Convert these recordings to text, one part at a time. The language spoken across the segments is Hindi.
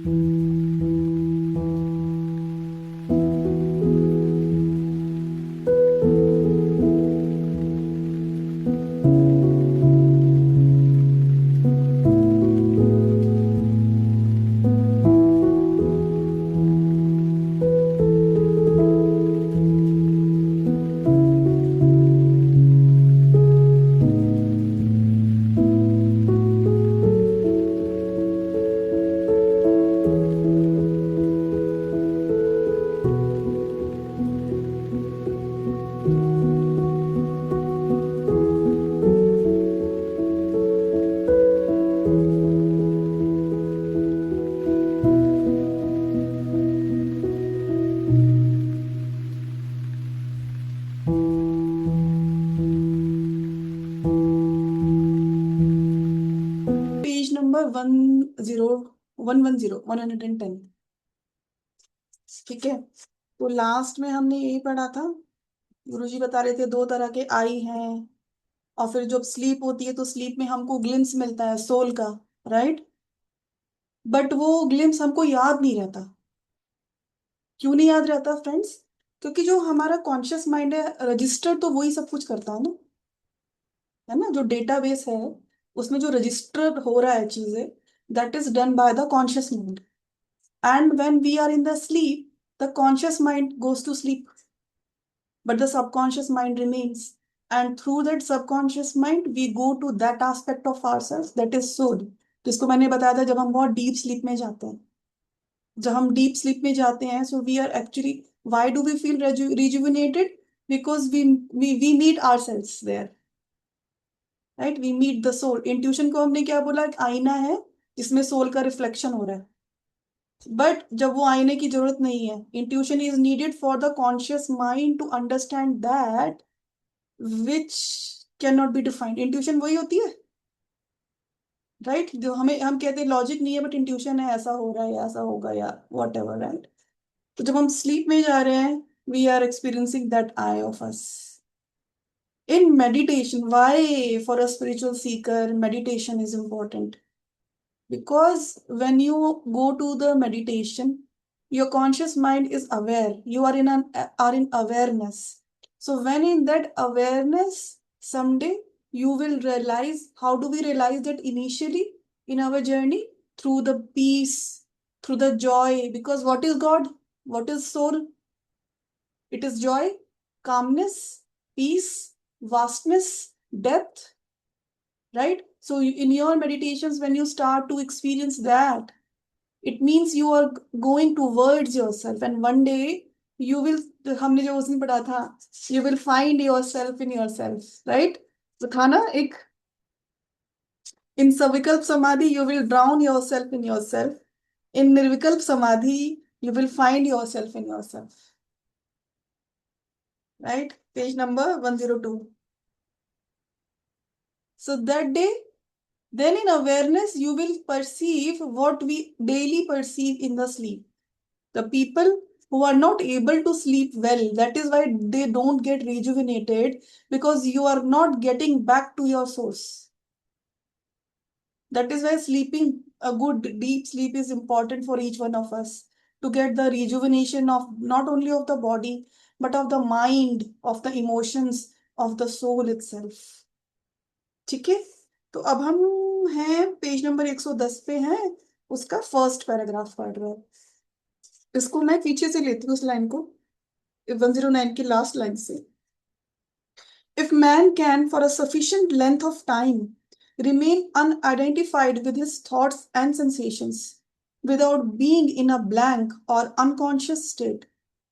पेज नंबर 110 ठीक है। तो लास्ट में हमने यही पढ़ा था, गुरुजी बता रहे थे दो तरह के आई हैं, और फिर जब स्लीप होती है तो स्लीप में हमको ग्लिम्स मिलता है सोल का, राइट। बट वो ग्लिम्स हमको याद नहीं रहता। क्यों नहीं याद रहता फ्रेंड्स? क्योंकि जो हमारा कॉन्शियस माइंड है, रजिस्टर तो वही सब कुछ करता है ना, जो डेटाबेस है उसमें जो रजिस्टर हो रहा है चीजें, that is done by the conscious mind. And when we are in the sleep, the conscious mind goes to sleep, but the subconscious mind remains. And through that subconscious mind, we go to that aspect of ourselves that is soul. जिसको मैंने बताया था जब हम बहुत डीप स्लीप में जाते हैं, जब हम डीप स्लीप में जाते हैं, so we are actually, why do we feel rejuvenated? Because we meet ourselves there, right? We meet the soul. Intuition को हमने क्या बोला? एक आईना है जिसमें सोल का रिफ्लेक्शन हो रहा है। बट जब वो आईने की जरूरत नहीं है, intuition is needed for the conscious mind to understand that which can not be defined. Intuition वही होती है, राइट जो हम कहते हैं लॉजिक नहीं है बट इंट्यूशन है, ऐसा हो रहा है या ऐसा होगा या वॉट एवर, राइट। तो जब हम स्लीप में जा रहे हैं, we are experiencing that I of us in meditation. Why for a spiritual seeker meditation is important? Because when you go to the meditation, your conscious mind is aware. You are in awareness. So when in that awareness, someday you will realize. How do we realize that initially in our journey? Through the peace, through the joy. Because what is God? What is soul? It is joy, calmness, peace, vastness, depth, right? So in your meditations, when you start to experience that, it means you are going towards yourself, and one day you will, हमने जो उस दिन पढ़ा था, you will find yourself in yourself, right? तो था ना एक, in सविकल्प समाधि you will drown yourself in yourself, in निर्विकल्प समाधि you will find yourself in yourself, right? Page number 102. So that day, then in awareness you will perceive what we daily perceive in the sleep. The people who are not able to sleep well, that is why they don't get rejuvenated, because you are not getting back to your source. That is why sleeping a good deep sleep is important for each one of us, to get the rejuvenation of not only of the body but of the mind, of the emotions, of the soul itself. ठीक है। तो अब हम हैं पेज नंबर 110 पे हैं, उसका फर्स्ट पैराग्राफ पढ़ रहे हैं। इसको मैं पीछे से लेती हूँ उस लाइन को, 109 की लास्ट लाइन से। If man can for a sufficient length of time remain unidentified with his thoughts and sensations without being in a blank or unconscious state,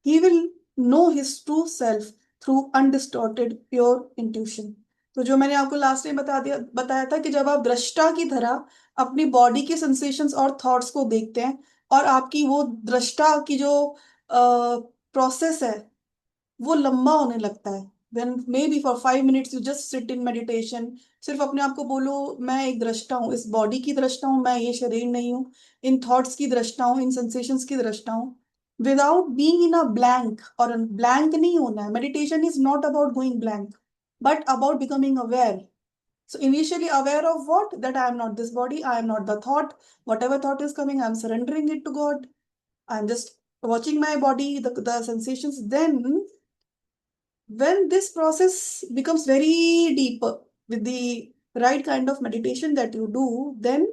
he will know his true self through undistorted pure intuition. तो जो मैंने आपको लास्ट टाइम बताया था कि जब आप दृष्टा की तरह अपनी बॉडी के सेंसेशंस और थॉट्स को देखते हैं, और आपकी वो दृष्टा की जो प्रोसेस है वो लंबा होने लगता है, then maybe for 5 minutes you just sit in meditation, सिर्फ अपने आप को बोलो मैं एक दृष्टा हूँ, इस बॉडी की दृष्टा हूँ, मैं ये शरीर नहीं हूँ, इन थॉट्स की दृष्टा हूँ, इन सेंसेशंस की दृष्टा हूँ, without being in a blank. और ब्लैंक नहीं होना है, meditation is not about going blank but about becoming aware. So initially aware of what? That I am not this body, I am not the thought. Whatever thought is coming, I am surrendering it to God. I'm just watching my body, the sensations. Then when this process becomes very deeper with the right kind of meditation that you do, then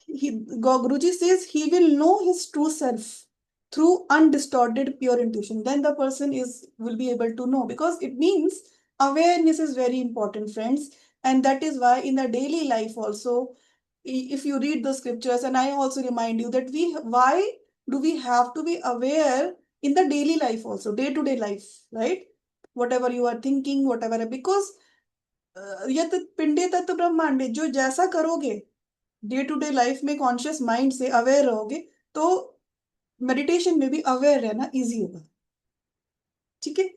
Guruji says he will know his true self through undistorted pure intuition. Then the person is will be able to know, because it means awareness is very important, friends. And that is why in the daily life also, if you read the scriptures, and I also remind you that why do we have to be aware in the daily life also, day to day life, right? Whatever you are thinking, whatever, because यत पिंडे तत्व ब्रह्मांडे, जो जैसा करोगे डे टू डे लाइफ में कॉन्शियस माइंड से अवेयर रहोगे, तो मेडिटेशन में भी अवेयर रहना इजी होगा। ठीक है।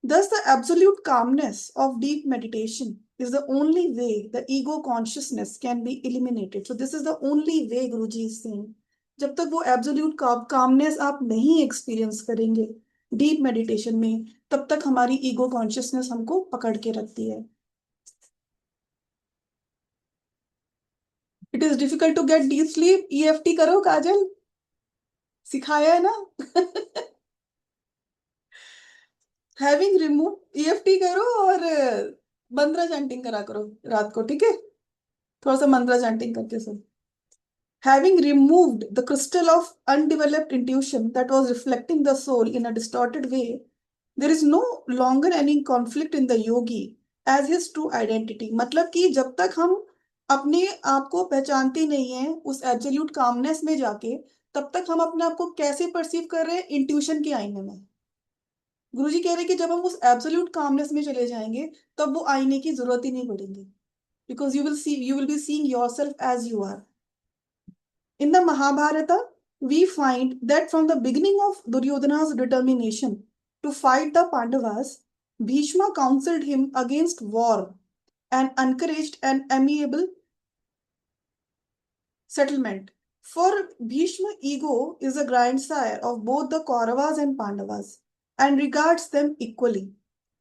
Thus, the absolute calmness of deep meditation is the only way the ego consciousness can be eliminated. So, this is the only way Guruji is saying. जब तक वो एब्सोल्यूट कामनेस आप नहीं एक्सपीरियंस करेंगे डीप मेडिटेशन में, तब तक हमारी ईगो कॉन्शियसनेस हमको पकड़ के रखती है। It is difficult to get deep sleep. EFT करो काजल, सिखाया है ना। हैविंग रिमूव ईएफटी करो और मंत्र चैंटिंग करा करो रात को, ठीक है? थोड़ा सा मंत्र चैंटिंग करके सो। Having removed the crystal of undeveloped intuition that was reflecting the soul in a distorted way, there is no longer any conflict in the yogi as his true identity. मतलब कि जब तक हम अपने आप को पहचानते नहीं हैं उस एब्सोल्यूट कामनेस में जाके, तब तक हम अपने आप को कैसे परसीव कर रहे हैं? इंट्यूशन के आईने में। गुरुजी कह रहे हैं कि जब हम उस एब्सोल्यूट कामनेस में चले जाएंगे, तब वो आईने की जरूरत ही नहीं पड़ेगी, because you will be seeing yourself as you are. In the Mahabharata, we find that from the beginning of Duryodhana's determination to fight the Pandavas, Bhishma counseled him against war and encouraged an amiable settlement. For Bhishma, ego is a grandsire of both the Kauravas and Pandavas and regards them equally.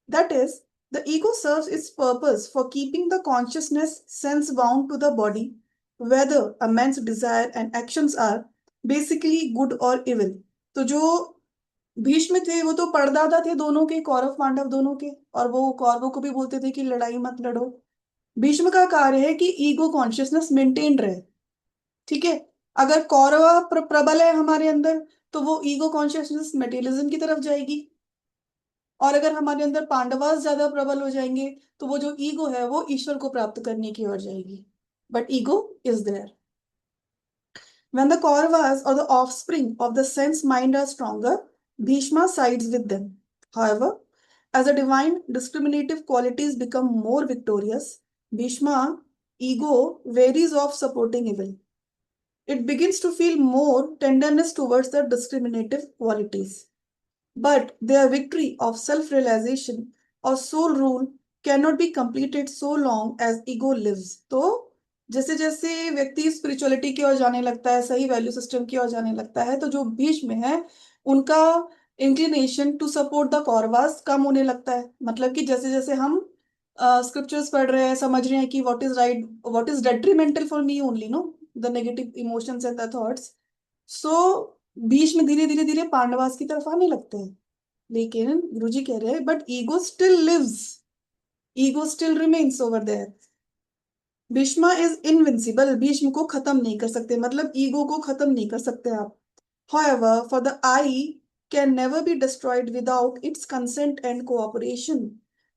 That is, the ego serves its purpose for keeping the consciousness sense bound to the body, whether a man's desire and actions are basically good or evil. तो जो भीष्म थे वो तो परदादा थे दोनों के, कौरव पांडव दोनों के, और वो कौरवों को भी बोलते थे कि लड़ाई मत लड़ो। भीष्म का कार्य है कि ईगो कॉन्शियसनेस मेंटेन रहे। ठीक है। अगर कौरव प्रबल है हमारे अंदर, तो वो ईगो कॉन्शियसनेस मेटेरियलिज्म की तरफ जाएगी, और अगर हमारे अंदर पांडवास ज्यादा प्रबल हो जाएंगे, तो वो जो ईगो है वो ईश्वर को प्राप्त करने की ओर जाएगी। But ego is there. When the Kauravas or the offspring of the sense mind are stronger, Bhishma sides with them. However, as the divine discriminative qualities become more victorious, Bhishma ego varies of supporting evil. It begins to feel more tenderness towards the discriminative qualities. But their victory of self-realization or soul rule cannot be completed so long as ego lives. तो जैसे जैसे व्यक्ति स्पिरिचुअलिटी की ओर जाने लगता है, सही वैल्यू सिस्टम की ओर जाने लगता है, तो जो बीच में है उनका inclination to support the Kauravas कम होने लगता है। मतलब कि जैसे जैसे हम स्क्रिप्चर्स पढ़ रहे हैं, समझ रहे हैं कि what is right, what is detrimental for me only, no the negative emotions and the thoughts, so बीच में धीरे धीरे धीरे पांडवास की तरफ आने लगते हैं। लेकिन गुरुजी कह रहे हैं but ego still lives, ego still remains over there. Bhishma is invincible, Bhishma को खत्म नहीं कर सकते, मतलब ईगो को खत्म नहीं कर सकते आप। However, for the I can never be destroyed without its consent and cooperation.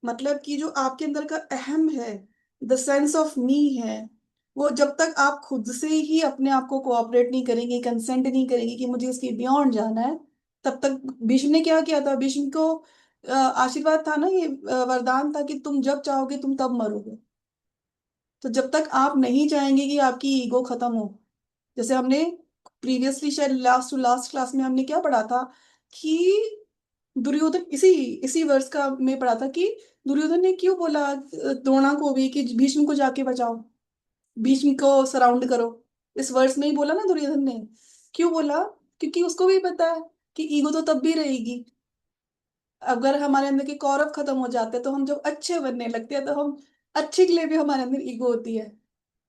मतलब कि जो आपके अंदर का अहम है, द सेंस ऑफ मी है, वो जब तक आप खुद से ही अपने आप को कोऑपरेट नहीं करेंगे, कंसेंट नहीं करेंगे कि मुझे इसके बियॉन्ड जाना है, तब तक। भीष्म ने क्या किया था? भीष्म को आशीर्वाद था ना, ये वरदान था कि तुम जब चाहोगे तुम तब मरोगे। तो जब तक आप नहीं चाहेंगे कि आपकी ईगो खत्म हो, जैसे हमने प्रीवियसली शायद लास्ट टू लास्ट क्लास में हमने क्या पढ़ा था कि दुर्योधन, इसी इसी वर्ष का में पढ़ा था कि दुर्योधन ने क्यों बोला द्रोणा को भी कि भीष्म को जाके बचाओ, भीष्म को सराउंड करो। इस वर्ष में ही बोला ना दुर्योधन ने। क्यों बोला? क्योंकि उसको भी पता है कि ईगो तो तब भी रहेगी। अगर हमारे अंदर के कौरव खत्म हो जाते हैं, तो हम जब अच्छे बनने लगते हैं, तो हम अच्छे के लिए भी हमारे अंदर ईगो होती है,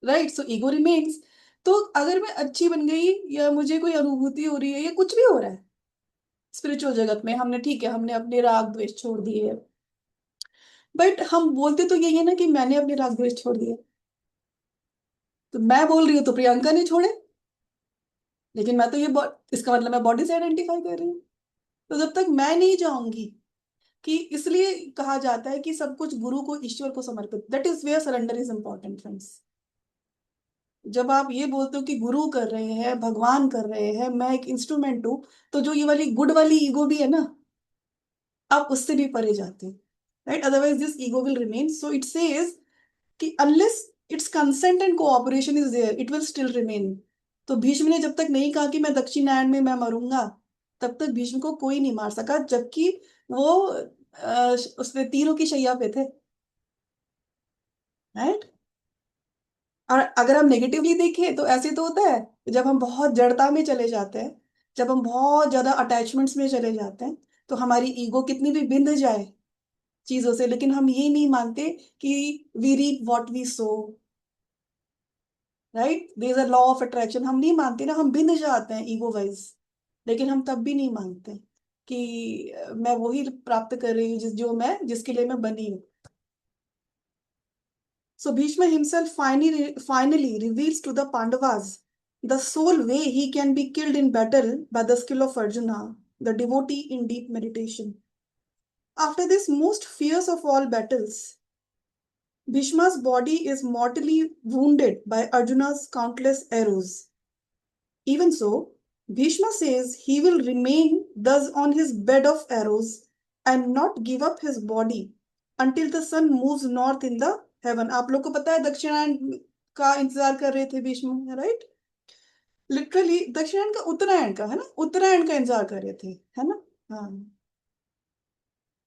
राइट? सो ईगो रिमेन्स। तो अगर मैं अच्छी बन गई, या मुझे कोई अनुभूति हो रही है, या कुछ भी हो रहा है स्पिरिचुअल जगत में, हमने ठीक है, हमने अपने राग द्वेष छोड़ दिए, बट हम बोलते तो यही है ना कि मैंने अपने राग द्वेष छोड़ दिए। तो मैं बोल रही हूँ तो प्रियंका ने छोड़े, लेकिन मैं तो इसका मतलब मैं बॉडी से आइडेंटिफाई कर रही हूँ। तो जब तक मैं नहीं जाऊंगी, कि इसलिए कहा जाता है कि सब कुछ गुरु को, ईश्वर को समर्पित, that is where surrender is important friends. जब आप ये बोलते हो कि गुरु कर रहे हैं, भगवान कर रहे हैं, मैं एक इंस्ट्रूमेंट हूँ, तो जो ये वाली गुड वाली ईगो भी है ना, आप उससे भी परे जाते हैं, right? Otherwise this ego will remain. So it says कि unless it's consent and cooperation is there, it will still remain. तो भीष्म ने जब तक नहीं कहा कि मैं दक्षिणायन में मैं मरूंगा, तब तक भीष्म को कोई नहीं मार सका, जबकि वो उसने तीरों की शैया पे थे, राइट? और अगर हम नेगेटिवली देखें तो ऐसे तो होता है, जब हम बहुत जड़ता में चले जाते हैं, जब हम बहुत ज्यादा अटैचमेंट्स में चले जाते हैं, तो हमारी ईगो कितनी भी बिंध जाए चीजों से, लेकिन हम ये नहीं मानते कि we reap what we sow, right? There is a law of attraction, हम नहीं मानते ना, हम बिंद जाते हैं ईगो वाइज, लेकिन हम तब भी नहीं मानते कि मैं वही प्राप्त कर रही हूँ जो मैं, जिसके लिए मैं बनी हूँ। So Bhishma himself finally reveals to the Pandavas the sole way he can be killed in battle by the skill of Arjuna, the devotee in deep meditation. After this most fierce of all battles, Bhishma's body is mortally wounded by Arjuna's countless arrows. Even so, Bhishma says he will remain thus on his bed of arrows and not give up his body until the sun moves north in the heaven. आप लोग को पता है दक्षिणायन का इंतजार कर रहे थे भीष्म, राइट? लिटरली दक्षिणायन का, उत्तरायण का है ना, उत्तरायण का इंतजार कर रहे थे, है ना? हाँ।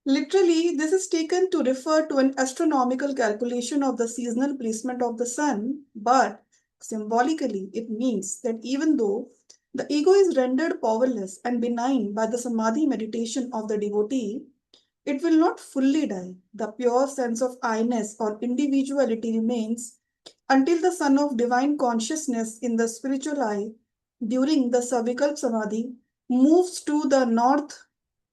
Literally, this is taken to refer to an astronomical calculation of the seasonal placement of the sun, but symbolically, it means that even though the ego is rendered powerless and benign by the samadhi meditation of the devotee, it will not fully die. The pure sense of I-ness or individuality remains until the sun of divine consciousness in the spiritual eye during the Savikalp Samadhi moves to the north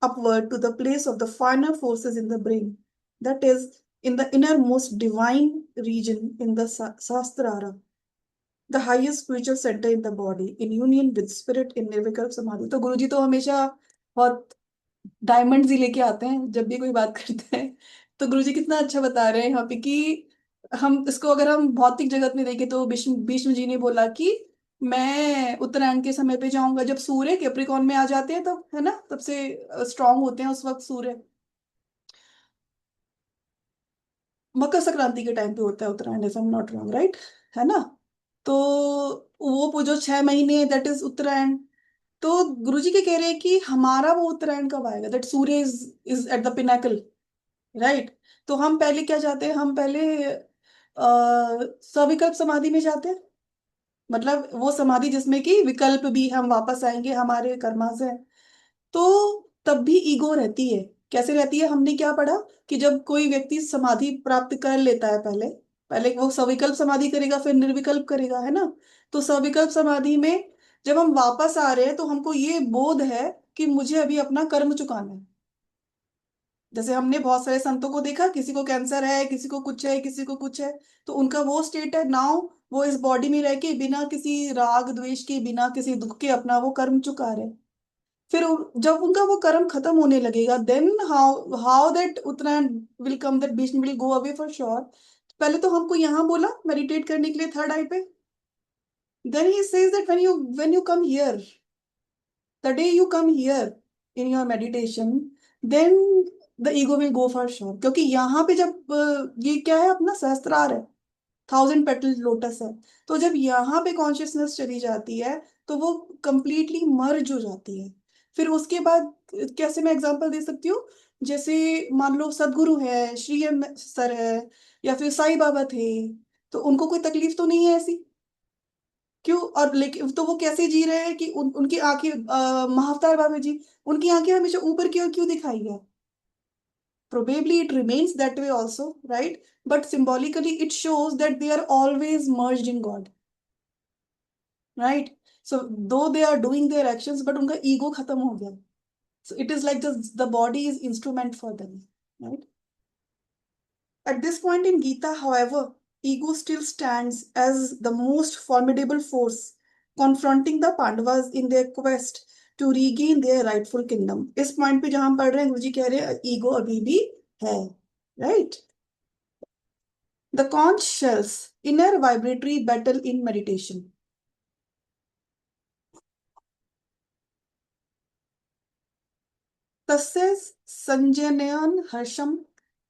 upward to the place of the finer forces in the brain, that is, in the innermost divine region in the Sahasrara, the highest spiritual center in the body, in union with spirit in Nirvikalp Samadhi. तो गुरुजी तो हमेशा बहुत डायमंड्स ही लेके आते हैं जब भी कोई बात करते हैं। तो गुरुजी कितना अच्छा बता रहे हैं यहाँ पे कि हम इसको अगर हम भौतिक जगत में देखें, तो भीष्म भीष्म जी ने बोला कि मैं उत्तरायण के समय पे जाऊंगा, जब सूर्य कैप्रिकॉर्न में आ जाते हैं, तब है ना, तब से स्ट्रांग होते हैं उस वक्त सूर्य। मकर संक्रांति के टाइम पे होता है Uttarayan, if I am not wrong, right? है ना? तो वो जो 6 महीने, दैट इज उत्तरायण। तो गुरुजी के कह रहे हैं कि हमारा वो उत्तरायण कब आएगा, that Surya is at the Pinnacle, right? तो हम पहले क्या चाहते हैं, हम पहले सविकल्प समाधि में जाते हैं, मतलब वो समाधि जिसमें कि विकल्प भी, हम वापस आएंगे हमारे कर्मा से। तो तब भी ईगो रहती है। कैसे रहती है? हमने क्या पढ़ा कि जब कोई व्यक्ति समाधि प्राप्त कर लेता है, पहले पहले वो सविकल्प समाधि करेगा, फिर निर्विकल्प करेगा, है ना? तो सविकल्प समाधि में जब हम वापस आ रहे हैं, तो हमको ये बोध है कि मुझे अभी अपना कर्म चुकाना है। जैसे हमने बहुत सारे संतों को देखा, किसी को कैंसर है, किसी को कुछ है, किसी को कुछ है, तो उनका वो स्टेट है नाउ, वो इस बॉडी में रह के बिना किसी राग द्वेष के, बिना किसी दुख के अपना वो कर्म चुका रहे। फिर जब उनका वो कर्म खत्म होने लगेगा, then how how that Uttarayan will come, that Bhishma will go away for sure. पहले तो हमको यहाँ बोला मेडिटेट करने के लिए थर्ड आई पे, then he says that when you come here, the day you come here in your meditation, then the ego will go for sure, क्योंकि यहाँ पे जब ये क्या है, अपना सहस्त्रार है, 1000 पेटल लोटस है। तो जब यहाँ पे कॉन्शियसनेस चली जाती है, तो वो कंप्लीटली मर्ज हो जाती है। फिर उसके बाद कैसे मैं एग्जांपल दे सकती हूँ, जैसे मान लो सदगुरु है, श्री एम सर है, या फिर साईं बाबा थे, तो उनको कोई तकलीफ तो नहीं है ऐसी, क्यों? और लेकिन तो वो कैसे जी रहे हैं कि उनकी आंखें, महाअवतार बाबा जी, उनकी आंखें हमेशा ऊपर की ओर क्यों दिखाई है? Probably it remains that way also, right? But symbolically, it shows that they are always merged in God, right? So though they are doing their actions, but उनका ego खत्म हो गया. So it is like the body is instrument for them, right? At this point in Gita, however, ego still stands as the most formidable force confronting the Pandavas in their quest to regain their rightful kingdom. इस पॉइंट पे जहां हम पढ़ रहे हैं गुरुजी कह रहे हैं ईगो अभी भी है, right? The conch shells inner vibratory battle in meditation. तस्य संजनयन हर्षम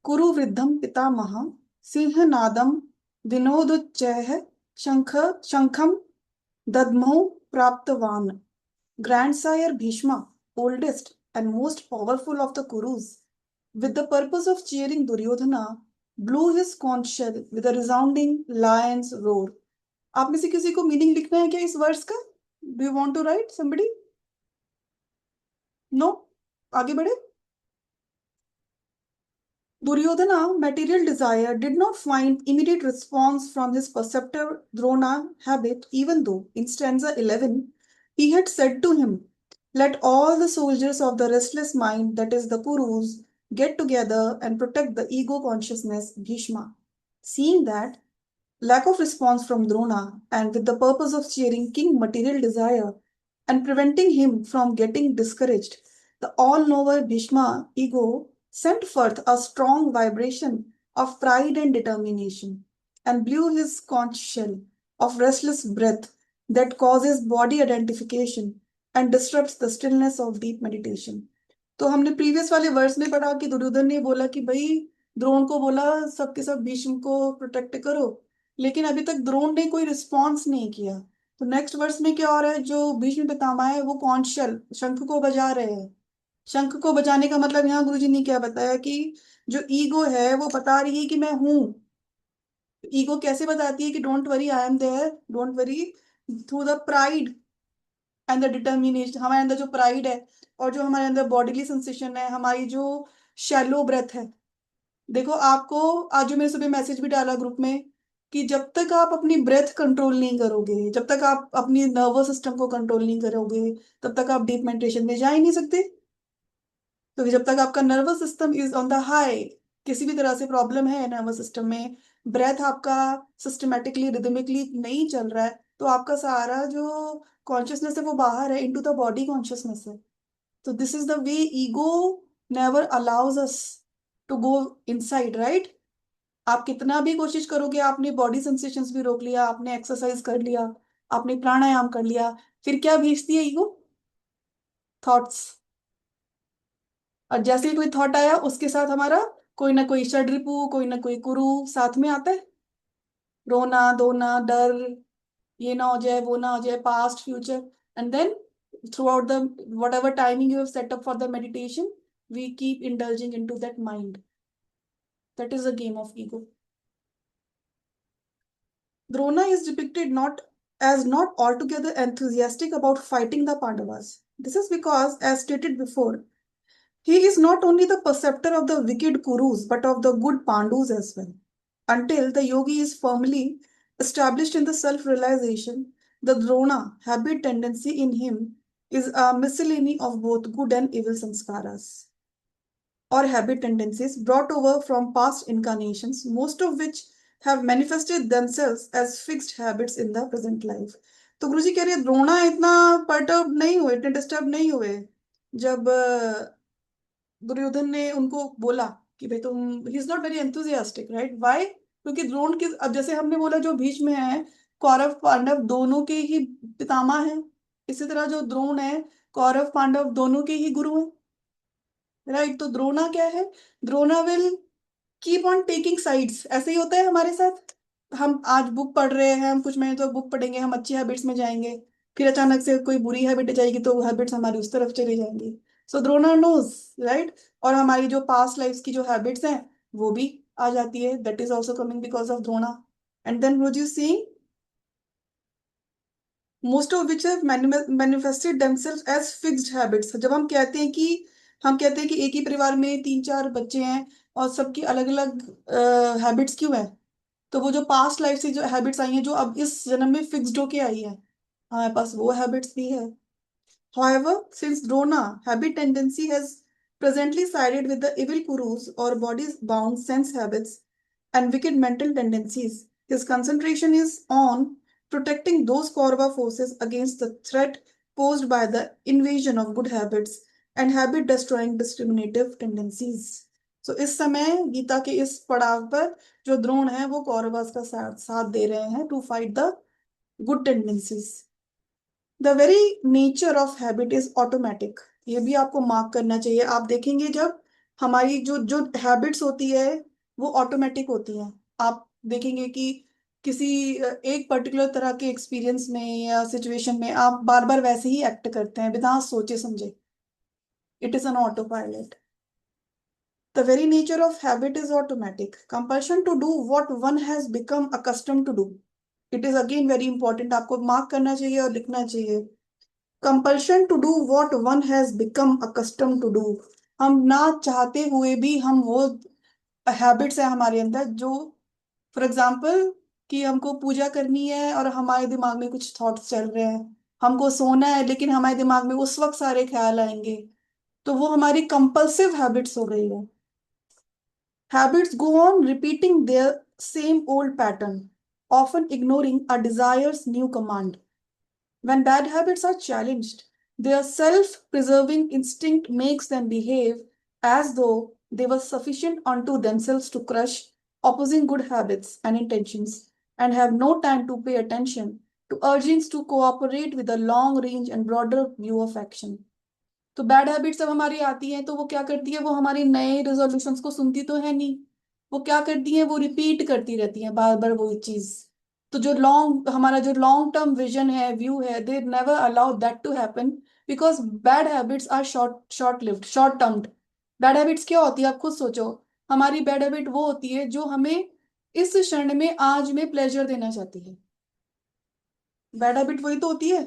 कुरु वृद्धम पितामह सिंहनादम विनोदोच्चैः शंख शंखम दद्मौ प्राप्तवान. Grandsire Bhishma, oldest and most powerful of the Kurus, with the purpose of cheering Duryodhana, blew his conch shell with a resounding lion's roar. आप में से किसी को मीनिंग लिखना है क्या इस वर्ड्स का? Do you want to write somebody? No, आगे बढ़े. Duryodhana, material desire, did not find immediate response from his perceptor Drona habit, even though in stanza 11 he had said to him, let all the soldiers of the restless mind, that is the Kurus, get together and protect the ego consciousness Bhishma. Seeing that lack of response from Drona, and with the purpose of cheering King Material Desire and preventing him from getting discouraged, the all-knower Bhishma ego sent forth a strong vibration of pride and determination and blew his conch shell of restless breath that causes body identification and disrupts the stillness of deep meditation. तो हमने प्रीवियस वाले वर्स में पढ़ा कि दुर्योधन ने बोला कि भाई द्रोण को बोला सबके सब भीष्म को प्रोटेक्ट करो, लेकिन अभी तक द्रोण ने कोई रिस्पॉन्स नहीं किया. तो नेक्स्ट वर्स में क्या हो रहा है, जो भीष्म पितामह है वो कॉन्शियल शंख को बजा रहे हैं. शंख को बजाने का मतलब यहाँ गुरुजी ने क्या बताया कि जो ईगो है वो बता रही है कि मैं हूं. ईगो कैसे बताती है कि don't worry I am there, don't worry, through the pride and the determination. हमारे अंदर जो प्राइड है और जो हमारे अंदर बॉडीली सेंसेशन है, हमारी जो शैलो ब्रेथ है. देखो आपको आज जो मैंने सुबह मैसेज भी डाला ग्रुप में कि जब तक आप अपनी ब्रेथ कंट्रोल नहीं करोगे, जब तक आप अपनी नर्वस सिस्टम को कंट्रोल नहीं करोगे, तब तक आप डीप मेडिटेशन में जा ही नहीं सकते. तो जब तक आपका nervous system is on the high, किसी भी तरह से प्रॉब्लम है नर्वस सिस्टम में, ब्रेथ आपका सिस्टमेटिकली रिदमिकली नहीं चल रहा है, तो आपका सारा जो कॉन्शियसनेस है वो बाहर है, इनटू द बॉडी कॉन्शियसनेस है. तो this is the way ego never allows us to go inside, right? आप कितना भी कोशिश करोगे, आपने बॉडी सेंसेशंस भी रोक लिया, आपने एक्सरसाइज कर लिया, आपने प्राणायाम कर लिया, फिर क्या भेजती है ईगो? थॉट्स. और जैसे ही कोई थॉट आया उसके साथ हमारा कोई ना कोई षड्रिपु, कोई ना कोई कुरु साथ में आता है. रोना धोना डर, ये ना हो जाए वो ना हो जाए, past future. And then throughout the whatever timing you have set up for the meditation, we keep indulging into that mind. That is the game of ego. Drona is depicted not as not altogether enthusiastic about fighting the Pandavas. This is because, as stated before, he is not only the perceptor of the wicked Kurus but of the good Pandus as well. Until the yogi is firmly established in the self realization, the Drona habit tendency in him is a miscellany of both good and evil samskaras or habit tendencies brought over from past incarnations, most of which have manifested themselves as fixed habits in the present life. तो गुरुजी कह रहे हैं द्रोणा इतना पर्टर्ब नहीं हुए, इतने डिस्टर्ब नहीं हुए जब दुर्योधन ने उनको बोला कि भाई तुम, he is not very enthusiastic, right? Why? क्योंकि द्रोण के, अब जैसे हमने बोला जो भीष्म है कौरव पांडव दोनों के ही पितामह हैं, इसी तरह जो द्रोण है कौरव पांडव दोनों के ही गुरु हैं, राइट? तो द्रोणा क्या है? Drona will keep on taking sides. ऐसे ही होता है हमारे साथ. हम आज बुक पढ़ रहे हैं, हम कुछ महीने तो बुक पढ़ेंगे, हम अच्छी हैबिट्स में जाएंगे, फिर अचानक से कोई बुरी हैबिट आ जाएगी तो हैबिट्स हमारी उस तरफ चली जाएंगी. सो द्रोणा नोज, राइट? और हमारी जो पास्ट लाइफ की जो हैबिट्स हैं वो भी आ जाती है. That is also coming because of Drona. And then would you see most of which have manifested themselves as fixed habits. जब हम कहते हैं कि हम कहते हैं कि एक ही परिवार में तीन चार बच्चे हैं और सबकी अलग अलग हैबिट्स क्यों है? तो वो जो पास्ट लाइफ से जो हैबिट्स आई हैं, जो अब इस जन्म में फिक्स्ड होके आई है, हमारे पास वो हैबिट्स भी है। However, since Drona, habit tendency has presently sided with the evil Kurus or bodies bound sense habits and wicked mental tendencies. His concentration is on protecting those Kaurava forces against the threat posed by the invasion of good habits and habit destroying discriminative tendencies. So इस समय गीता के इस पड़ाव पर जो द्रोण है वो कौरवास का साथ दे रहे हैं to fight the good tendencies. The very nature of habit is automatic. ये भी आपको मार्क करना चाहिए। आप देखेंगे जब हमारी जो जो हैबिट्स होती है वो ऑटोमेटिक होती हैं। आप देखेंगे कि किसी एक पर्टिकुलर तरह के एक्सपीरियंस में या सिचुएशन में आप बार बार वैसे ही एक्ट करते हैं बिना सोचे समझे। It is an autopilot. The very nature of habit is automatic. Compulsion to do what one has become accustom to do. It is again very important, आपको मार्क करना चाहिए और लिखना चाहिए। Compulsion to do what one has become accustom to do. हम ना चाहते हुए भी हम वो हैबिट्स है हमारे अंदर जो, फॉर एग्जाम्पल, कि हमको पूजा करनी है और हमारे दिमाग में कुछ थॉट्स चल रहे हैं। हमको सोना है लेकिन हमारे दिमाग में उस वक्त सारे ख्याल आएंगे। तो वो हमारी कंपल्सिव हैबिट्स हो गई है। Habits go on repeating their same old pattern, often ignoring a desires new command. When bad habits are challenged, their self preserving instinct makes them behave as though they were sufficient unto themselves to crush opposing good habits and intentions, and have no time to pay attention to urgings to cooperate with a long range and broader view of action. तो बैड हैबिट्स जब हमारी आती हैं तो वो क्या करती है, वो हमारे नए रेजोल्यूशंस को सुनती तो है नहीं। वो क्या करती है, वो रिपीट करती रहती हैं बार बार वही चीज। तो जो लॉन्ग हमारा जो लॉन्ग टर्म विजन है, व्यू है, they never allow that to happen. Because bad habits are short lived, short termed. Bad habits क्या होती है आप खुद सोचो। हमारी बैड हैबिट वो होती है जो हमें इस क्षण में आज में प्लेजर देना चाहती है। बैड हैबिट वही तो होती है।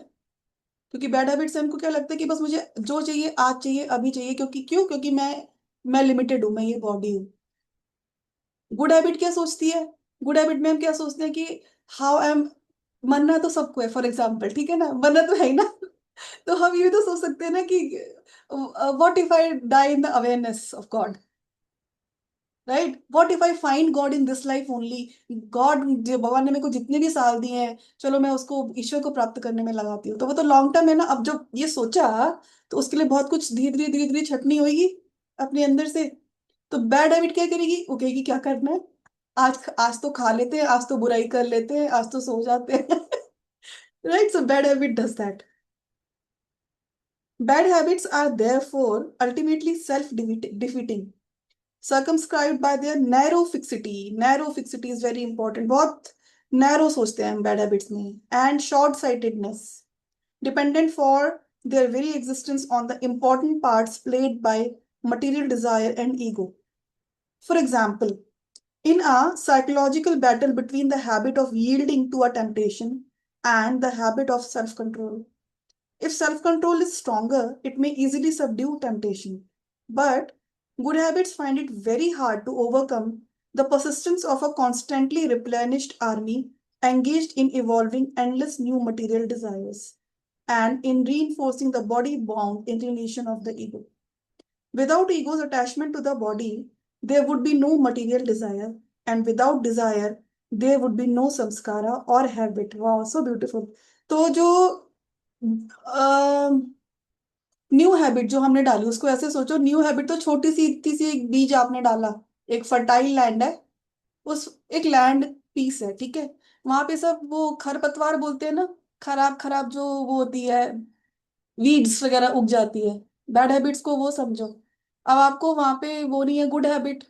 क्योंकि बैड हैबिट से हमको क्या लगता है कि बस मुझे जो चाहिए आज चाहिए अभी चाहिए, क्योंकि क्यों, क्योंकि मैं लिमिटेड हूं, मैं ये बॉडी हूँ। गुड हैबिट क्या सोचती है? गुड हैबिट में हम क्या सोचते हैं कि हाउ आई एम, मरना तो सबको है, फॉर एग्जाम्पल, ठीक है ना, मरना तो है ही ना। तो हम ये तो सोच सकते हैं ना कि what if I die in the awareness of God, right? What if I find God in this life only. God, जो भगवान ने मेरे को जितने भी साल दिए हैं, चलो मैं उसको, ईश्वर को प्राप्त करने में लगाती हूँ। तो वो तो लॉन्ग टर्म है ना। अब जो ये सोचा, तो उसके लिए बहुत कुछ धीरे धीरे छटनी होगी अपने अंदर से। तो बैड हैबिट क्या करेगी, वो कहेगी क्या करना है, आज आज तो खा लेते हैं, आज तो बुराई कर लेते हैं, आज तो सो जाते हैं। Right? So bad habit does that. Bad habits are therefore ultimately self-defeating, circumscribed by their narrow fixity. Narrow fixity is very important. बहुत narrow सोचते हैं हम bad habits में, and short-sightedness, dependent for their very existence on the important parts played by material desire and ego. For example, in a psychological battle between the habit of yielding to a temptation and the habit of self-control, if self control is stronger, it may easily subdue temptation. But good habits find it very hard to overcome the persistence of a constantly replenished army engaged in evolving endless new material desires and in reinforcing the body bound inclination of the ego. Without ego's attachment to the body, there would be no material desire, and without desire, there would be no samskara or habit. Wow, so beautiful. तो जो न्यू हैबिट जो हमने डाली, उसको ऐसे सोचो, न्यू हैबिट तो छोटी सी इतनी सी एक बीज आपने डाला। एक फर्टाइल लैंड है, उस एक लैंड पीस है, ठीक है। वहां पे सब वो खरपतवार बोलते हैं ना, खराब खराब जो वो होती है, वीड्स वगैरह उग जाती है। बैड हैबिट्स को वो समझो। अब आपको वहां पे वो नहीं है गुड हैबिट,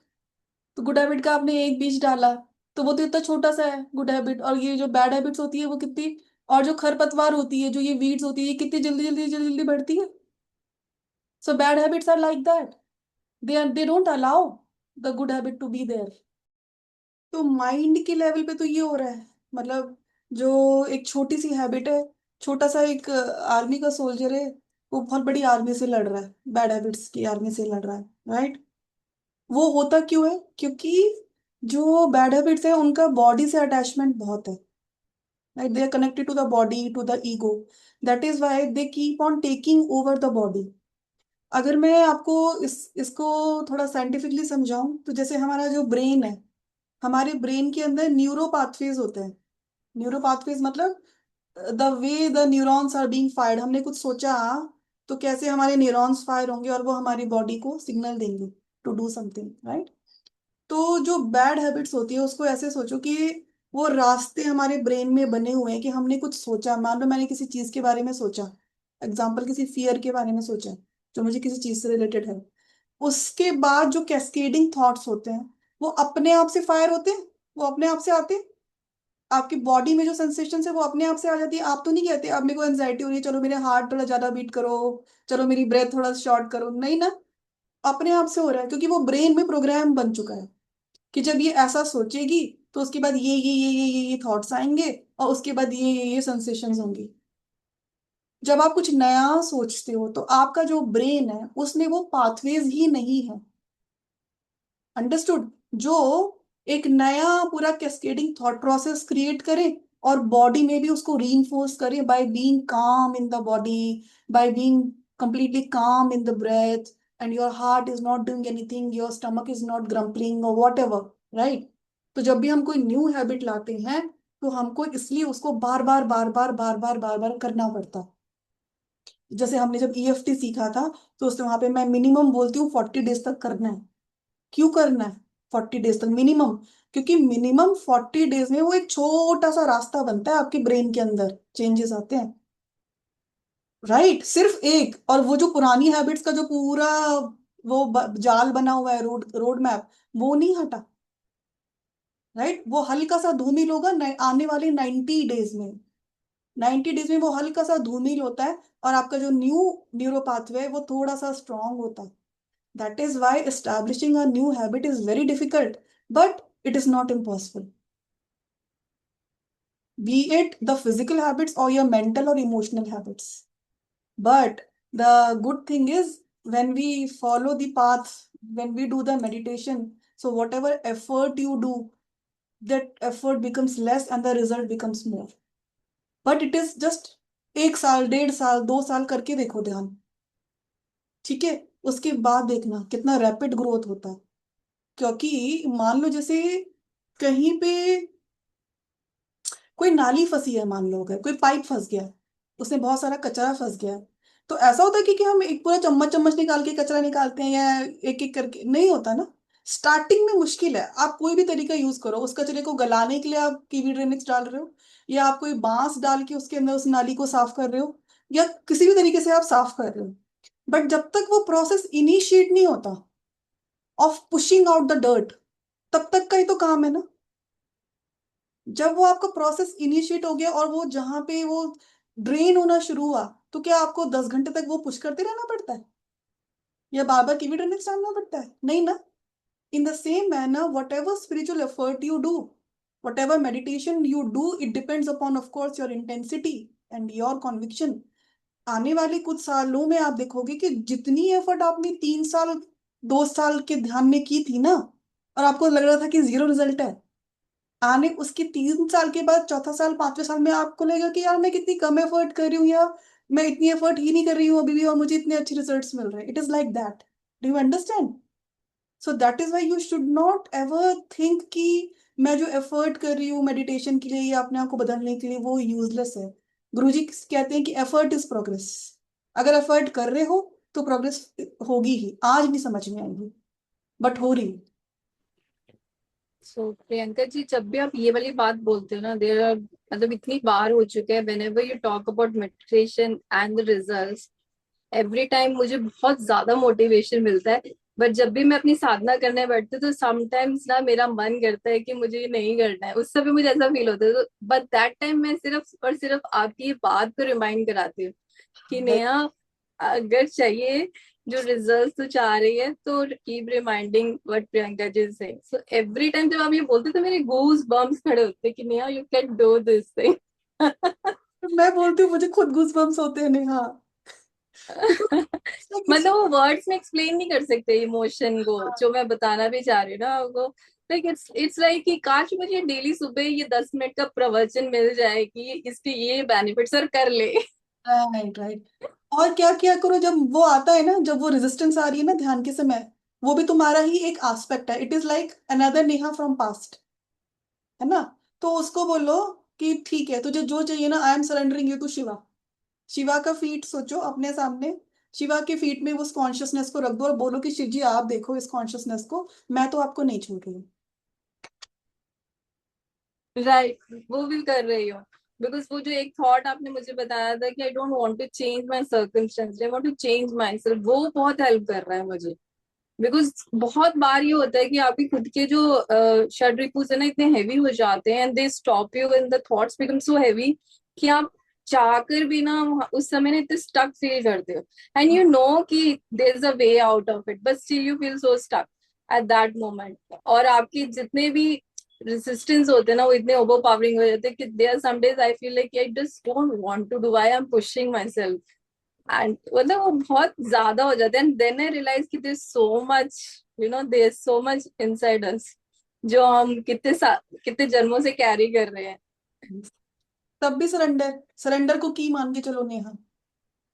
तो गुड हैबिट का आपने एक बीज डाला, तो वो तो इतना छोटा सा है गुड हैबिट। और ये जो बैड हैबिट्स होती है वो कितनी, और जो खरपतवार होती है, जो ये वीड्स होती है, ये कितनी जल्दी जल्दी जल्दी जल्दी बढ़ती है। So bad habits are like that. They don't allow the good habit to be there. तो माइंड के लेवल पे तो ये हो रहा है। मतलब जो एक छोटी सी हैबिट है, छोटा सा एक आर्मी का सोल्जर है, वो बहुत बड़ी आर्मी से लड़ रहा है, बैड हैबिट्स की आर्मी से लड़ रहा है, राइट। वो होता क्यों है? क्योंकि जो बैड हैबिट्स है उनका बॉडी से अटैचमेंट बहुत है, right. They are connected to the body, to the ego. That is why they keep on taking over the body. अगर मैं आपको इसको थोड़ा साइंटिफिकली समझाऊं, तो जैसे हमारा जो ब्रेन है, हमारे ब्रेन के अंदर न्यूरो पाथवेज होते हैं। न्यूरो पाथवेज मतलब the way the neurons are being fired. हमने कुछ सोचा तो कैसे हमारे न्यूरॉन्स फायर होंगे और वो हमारी बॉडी को सिग्नल देंगे टू डू समथिंग, राइट। तो जो बैड हैबिट्स होती है उसको ऐसे सोचो कि वो रास्ते हमारे ब्रेन में बने हुए हैं कि हमने कुछ सोचा, मान लो मैंने किसी चीज के बारे में सोचा, एग्जाम्पल किसी फियर के बारे में सोचा जो मुझे किसी चीज से रिलेटेड है। उसके बाद जो कैस्केडिंग थॉट्स होते हैं वो अपने आप से फायर होते हैं, वो अपने आप से आते हैं। आपकी बॉडी में जो सेंसेशन है वो अपने आप से आ जाती है। आप तो नहीं कहते अब मेरे को एंजाइटी हो रही है, चलो मेरे हार्ट थोड़ा ज्यादा बीट करो, चलो मेरी ब्रेथ थोड़ा शॉर्ट करो, नहीं ना। अपने आप से हो रहा है क्योंकि वो ब्रेन में प्रोग्राम बन चुका है कि जब ये ऐसा सोचेगी तो उसके बाद ये थॉट्स आएंगे और उसके बाद ये सेंसेशंस होंगी। जब आप कुछ नया सोचते हो तो आपका जो ब्रेन है उसमें वो पाथवेज ही नहीं है, अंडरस्टूड, जो एक नया पूरा कैस्केडिंग थॉट प्रोसेस क्रिएट करे और बॉडी में भी उसको रीइंफोर्स करे बाय बीइंग काम in the body, by being completely calm in the breath, and your heart is not doing anything, your stomach is not grumbling or whatever, right। तो जब भी हम कोई न्यू हैबिट लाते हैं तो हमको इसलिए उसको बार बार बार बार बार बार बार बार करना पड़ता। जैसे हमने जब ईएफटी सीखा था तो उसमें वहां पे मैं मिनिमम बोलती हूँ 40 डेज तक करना है। क्यों करना है 40 डेज तक मिनिमम? क्योंकि मिनिमम 40 डेज में वो एक छोटा सा रास्ता बनता है, आपके ब्रेन के अंदर चेंजेस आते हैं, राइट। सिर्फ एक, और वो जो पुरानी हैबिट्स का जो पूरा वो जाल बना हुआ है, रोड रोड मैप, वो नहीं हटा, राइट। वो हल्का सा धूमिल होगा आने वाले 90 डेज में। 90 डेज में वो हल्का सा धूमिल होता है और आपका जो न्यूरो पाथवे है वो थोड़ा सा स्ट्रांग होता है। That is why establishing a new habit is very difficult, but it is not impossible, be it the physical habits or your mental or emotional habits. But the good thing is when we follow the path, when we do the meditation, so whatever effort you do, that effort becomes less and the result becomes more. But it is just 1 साल 1.5 साल 2 साल करके देखो ध्यान, ठीक है। उसके बाद देखना कितना रैपिड ग्रोथ होता है। क्योंकि मान लो जैसे कहीं पे कोई नाली फंसी है, मान लो अगर कोई पाइप फंस गया है, उसमें बहुत सारा कचरा फंस गया है, तो ऐसा होता है कि हम एक पूरा चम्मच चम्मच निकाल के कचरा निकालते हैं या एक एक करके? नहीं होता ना। स्टार्टिंग में मुश्किल है, आप कोई भी तरीका यूज करो, उस कचरे को गलाने के लिए आप कीवी ड्रेनेज डाल रहे हो, या आप कोई बांस डाल के उसके अंदर उस नाली को साफ कर रहे हो, या किसी भी तरीके से आप साफ कर रहे हो, बट जब तक वो प्रोसेस इनिशिएट नहीं होता of pushing out the dirt, तब तक का ही तो काम है ना। जब वो आपका प्रोसेस इनिशिएट हो गया और वो जहां पे वो ड्रेन होना शुरू हुआ, तो क्या आपको 10 घंटे तक वो पुश करते रहना पड़ता है या बार बार कीवी ड्रेनेज डालना पड़ता है? नहीं ना। In the same manner what ever spiritual effort you do, what ever meditation you do, it depends upon of course your intensity and your conviction. आने वाले कुछ सालों में आप देखोगे कि जितनी एफर्ट आपने 3 साल 2 साल के ध्यान में की थी ना, और आपको लग रहा था कि जीरो रिजल्ट है, आने उसके 3 साल के बाद चौथा साल 5वें साल में आपको लगेगा कि यार मैं कितनी कम एफर्ट कर रही हूँ, या मैं इतनी एफर्ट ही नहीं कर रही हूँ अभी भी और मुझे इतने अच्छे रिजल्ट्स मिल रहे हैं। It is like that. Do you understand? So that is why you should not ever think कि मैं जो एफर्ट कर रही हूँ मेडिटेशन के लिए या अपने आप को बदलने के लिए वो यूजलेस है। गुरुजी कहते हैं कि एफर्ट इज प्रोग्रेस। अगर एफर्ट कर रहे हो तो प्रोग्रेस होगी ही, आज नहीं समझ में आएगी बट हो रही है। सो प्रियंका जी, जब भी आप ये वाली बात बोलते हो ना, देर आर मतलब इतनी बार हो चुके हैं, when ever you talk about meditation and the results, every time मुझे बहुत ज्यादा मोटिवेशन मिलता है। बट जब भी मैं अपनी साधना करने बैठती हूँ तो समटाइम्स ना मेरा मन करता है कि मुझे ये नहीं करना है, उस समय मुझे ऐसा फील होता है। तो बट दैट टाइम मैं सिर्फ और सिर्फ आपकी ये बात को रिमाइंड कराती हूँ कि नेहा, अगर चाहिए जो रिजल्ट तू चाह रही है तो keep reminding what Priyanka ji is saying. So every time जब आप ये बोलते तो मेरे गूज बम्स खड़े होते हैं कि Neha you can do this thing. मैं बोलती हूँ मुझे खुद गूज़बम्प्स होते हैं नेहा। मतलब वो वर्ड्स में एक्सप्लेन नहीं कर सकते इमोशन को, जो मैं बताना भी चाह रही हूँ ना वो। लाइक इट्स लाइक कि काश मुझे डेली सुबह ये 10 मिनट का प्रवचन मिल जाए कि इसके ये बेनिफिट्स और कर ले। Right right. और क्या किया करो जब वो आता है ना, जब वो रेजिस्टेंस आ रही है ना ध्यान के समय, वो भी तुम्हारा ही एक एस्पेक्ट है। It is like another Neha from past, है ना। तो उसको बोलो कि ठीक है तुझे जो चाहिए ना, I am surrendering you to Shiva. Shiva का फीट सोचो अपने सामने, शिवा के फीट में उस कॉन्शियसनेस को रख दो और बोलो कि शिव जी आप देखो इस कॉन्शियसनेस को, मैं तो आपको नहीं छोड़ रही हूँ। राइट, वो भी कर रही हूँ। बिकॉज वो जो एक थॉट आपने मुझे बताया था कि I don't want to change my circumstances, I want to change myself, वो बहुत हेल्प कर रहा है मुझे। बिकॉज बहुत बार ये होता है कि आपके खुद के जो षड रिपुस है ना इतने हैवी हो जाते हैं, and they stop you when the thoughts become so heavy कि आप चाहकर भी ना उस समय ना इतने स्टक फील करते हो, एंड यू नो कि there is a way out of it, but still you feel so stuck at that moment. और आपकी जितने भी रेसिस्टेंस होते हैं ना वो इतने ओवरपावरिंग हो जाते हैं कि there some days I feel like I just don't want to do, I am pushing myself. And मतलब वो बहुत ज्यादा हो जाता है, एंड देन आई रियलाइज कि there so much, you know there so much inside us, जो हम कितने जन्मों से कैरी कर रहे हैं। तब भी सरेंडर, सरेंडर को की मान के चलो नेहा।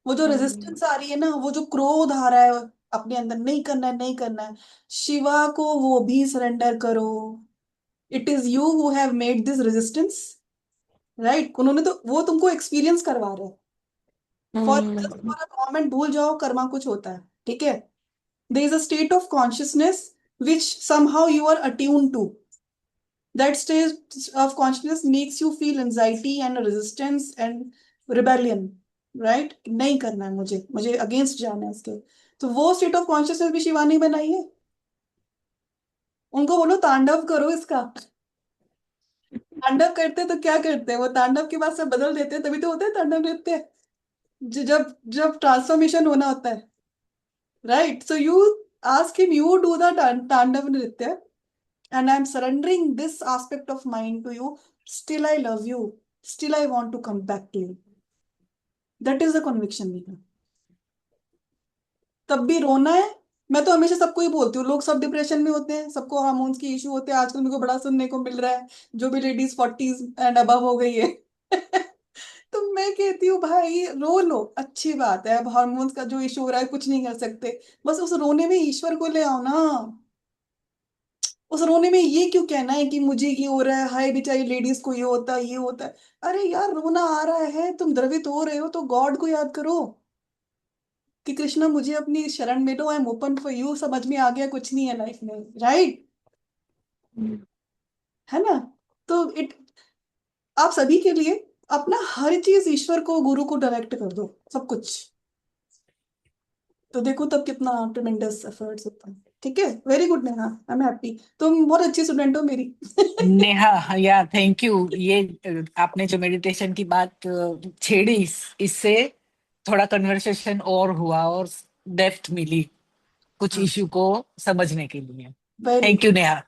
वो जो हम्म। रेजिस्टेंस आ रही है ना, वो जो क्रोध आ रहा है अपने अंदर, नहीं करना है नहीं करना है, शिवा को वो भी सरेंडर करो। It is you who have made this resistance, right. उन्होंने तो, वो तुमको एक्सपीरियंस करवा रहे हैं। फॉर हम्म। तुम्हारा मोमेंट भूल जाओ, कर्मा कुछ होता है, ठीक है। There is a state of consciousness which somehow you are attuned to. That state of consciousness makes you feel anxiety and resistance and rebellion, right? नहीं करना है मुझे, मुझे अगेंस्ट जाना है इसके। तो वो स्टेट ऑफ कॉन्शियसनेस भी शिवानी बनाई है। उनको बोलो तांडव करो इसका। तांडव करते तो क्या करते हैं, वो तांडव के बाद सब बदल देते हैं, तभी तो होते हैं तांडव नृत्य। जब जब ट्रांसफॉर्मेशन होना होता है, right. So you ask him, you do the तांडव नृत्य, and I'm surrendering this aspect of mine to you. Still, I love you. Still, I want to come back to you. That is the conviction मेरा। तब भी रोना है। मैं तो हमेशा सबको ही बोलती हूँ, लोग सब डिप्रेशन में होते हैं, सबको हार्मोन्स की इशू होते हैं, आजकल मेरे को बड़ा सुनने को मिल रहा है, जो भी लेडीज 40s एंड अबव हो गई है। तो मैं कहती हूँ भाई रो लो, अच्छी बात है, अब हार्मोन्स का जो इशू हो रहा है कुछ नहीं कर सकते, बस उस रोने में ईश्वर को ले आओ ना। उस रोने में ये क्यों कहना है कि मुझे ये हो रहा है, हाय बेचारी लेडीज को ये होता है ये होता है। अरे यार रोना आ रहा है, तुम द्रवित हो रहे हो, तो गॉड को याद करो कि कृष्णा मुझे अपनी शरण में लो, I am open for you, समझ में आ गया कुछ नहीं है लाइफ में, राइट, है ना। तो इट, आप सभी के लिए अपना हर चीज ईश्वर को, गुरु को डायरेक्ट कर दो, सब कुछ। तो देखो तब कितना ट्रेमेंडस एफर्ट्स होता है। ठीक है, very good Neha, I am happy, तुम बहुत अच्छी स्टूडेंट हो मेरी। नेहा, या थैंक यू। ये आपने जो मेडिटेशन की बात छेड़ी, इससे थोड़ा कन्वर्सेशन और हुआ और डेप्थ मिली कुछ हाँ, इश्यू को समझने के लिए। Very thank you Neha.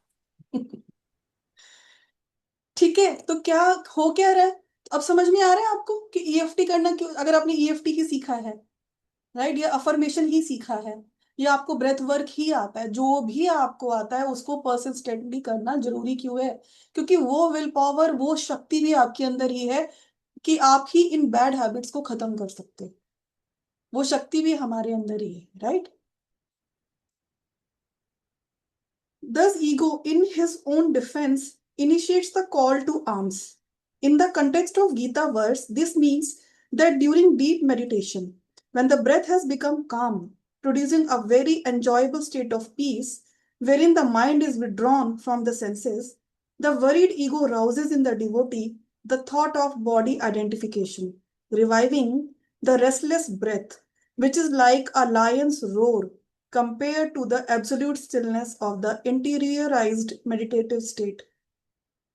Good. ठीक है, तो क्या हो क्या रहा है, अब समझ में आ रहा है आपको कि ईएफटी करना क्यों, अगर आपने ईएफटी ही सीखा है, राइट, या अफर्मेशन ही सीखा है, या आपको ब्रेथ वर्क ही आता है, जो भी आपको आता है उसको परसिस्टेंटली करना जरूरी क्यों है? क्योंकि वो विल पावर, वो शक्ति भी आपके अंदर ही है कि आप ही इन बैड हैबिट्स को खत्म कर सकते हो। वो शक्ति भी हमारे अंदर ही है, right. Thus, ego, in his own defense, initiates the call to arms. In the context of Gita verse, this means that during deep meditation, when the breath has become calm, producing a very enjoyable state of peace, wherein the mind is withdrawn from the senses, the worried ego rouses in the devotee the thought of body identification, reviving the restless breath, which is like a lion's roar compared to the absolute stillness of the interiorized meditative state।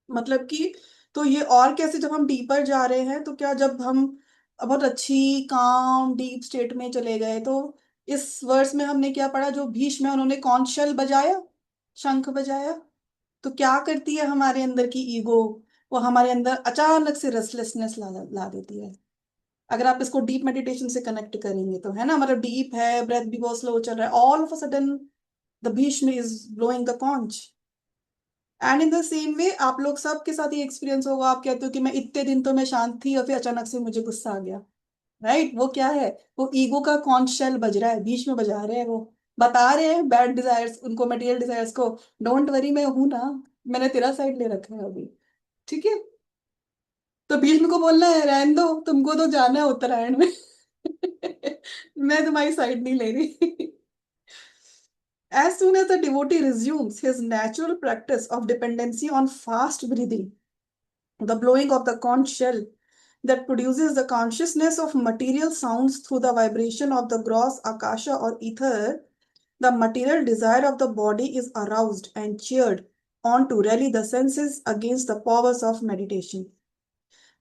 मतलब कि, तो ये और कैसे, जब हम डीपर जा रहे हैं तो क्या, जब हम बहुत अच्छी काम डीप स्टेट में चले गए, तो इस वर्स में हमने क्या पढ़ा, जो भीष्म है उन्होंने कौन शल बजाया, शंख बजाया। तो क्या करती है हमारे अंदर की ईगो, वो हमारे अंदर अचानक से रेस्टलेसनेस ला ला देती है, अगर आप इसको डीप मेडिटेशन से कनेक्ट करेंगे तो, है ना, मतलब डीप है, ब्रेथ भी बहुत स्लो चल रहा है, all of a sudden the Bhishma is blowing the conch. And in the same way आप लोग सबके साथ ये एक्सपीरियंस होगा, आप कहते हो कि मैं इतने दिन तो मैं शांत थी और फिर अचानक से मुझे गुस्सा आ गया, राइट? वो क्या है? वो ईगो का कॉन्च शेल बज रहा है, बीच में बजा रहे हैं, वो बता रहे हैं बैड डिजायर्स उनको, मटेरियल डिजायर्स को, डोंट वरी मैं हूं ना, मैंने तेरा साइड ले रखा है अभी, ठीक है? तो भीष्म को बोलना है रहने दो, तुमको तो जाना है उत्तरायण में मैं तुम्हारी साइड नहीं ले रही। As soon as the devotee resumes his natural practice of dependency on fast breathing, the blowing of the conch shell that produces the consciousness of material sounds through the vibration of the gross akasha or ether, the material desire of the body is aroused and cheered on to rally the senses against the powers of meditation.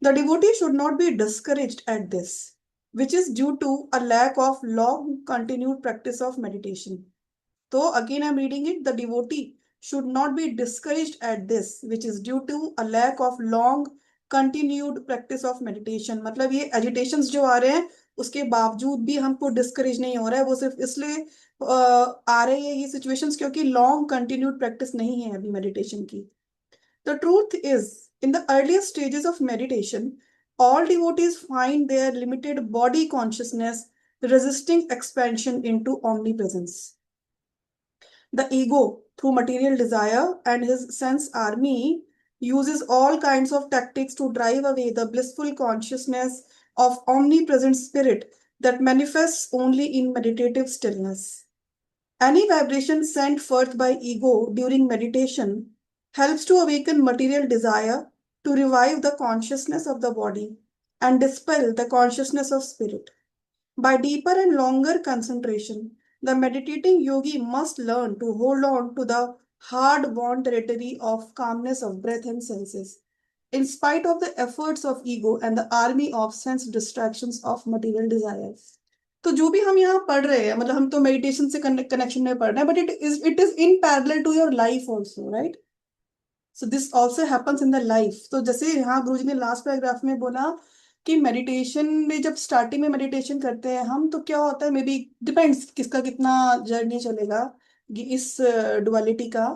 The devotee should not be discouraged at this, which is due to a lack of long continued practice of meditation. So again I'm reading it. The devotee should not be discouraged at this, which is due to a lack of long continued practice of meditation. मतलब ये agitations जो आ रहे हैं उसके बावजूद भी हमको discourage नहीं हो रहा है, वो सिर्फ इसलिए आ रहे हैं ये situations क्योंकि long continued practice नहीं है अभी meditation की. The truth is, in the earliest stages of meditation, all devotees find their limited body consciousness resisting expansion into omnipresence. The ego, through material desire and his sense army, uses all kinds of tactics to drive away the blissful consciousness of omnipresent spirit that manifests only in meditative stillness. Any vibration sent forth by ego during meditation helps to awaken material desire, to revive the consciousness of the body, and dispel the consciousness of spirit. By deeper and longer concentration, the meditating yogi must learn to hold on to the hard-won territory of calmness of breath and senses, in spite of the efforts of ego and the army of sense distractions of material desires. तो जो भी हम यहाँ पढ़ रहे हैं, मतलब हम तो मेडिटेशन से कनेक्शन में पढ़ रहे हैं, but it is in parallel to your life also, right? So this also happens in the life. तो जैसे यहाँ गुरुजी ने लास्ट पैराग्राफ में बोला कि मेडिटेशन में जब स्टार्टिंग में मेडिटेशन करते हैं हम, तो क्या होता है, मे बी डिपेंड्स किसका कितना जर्नी चलेगा इस डुअलिटी का,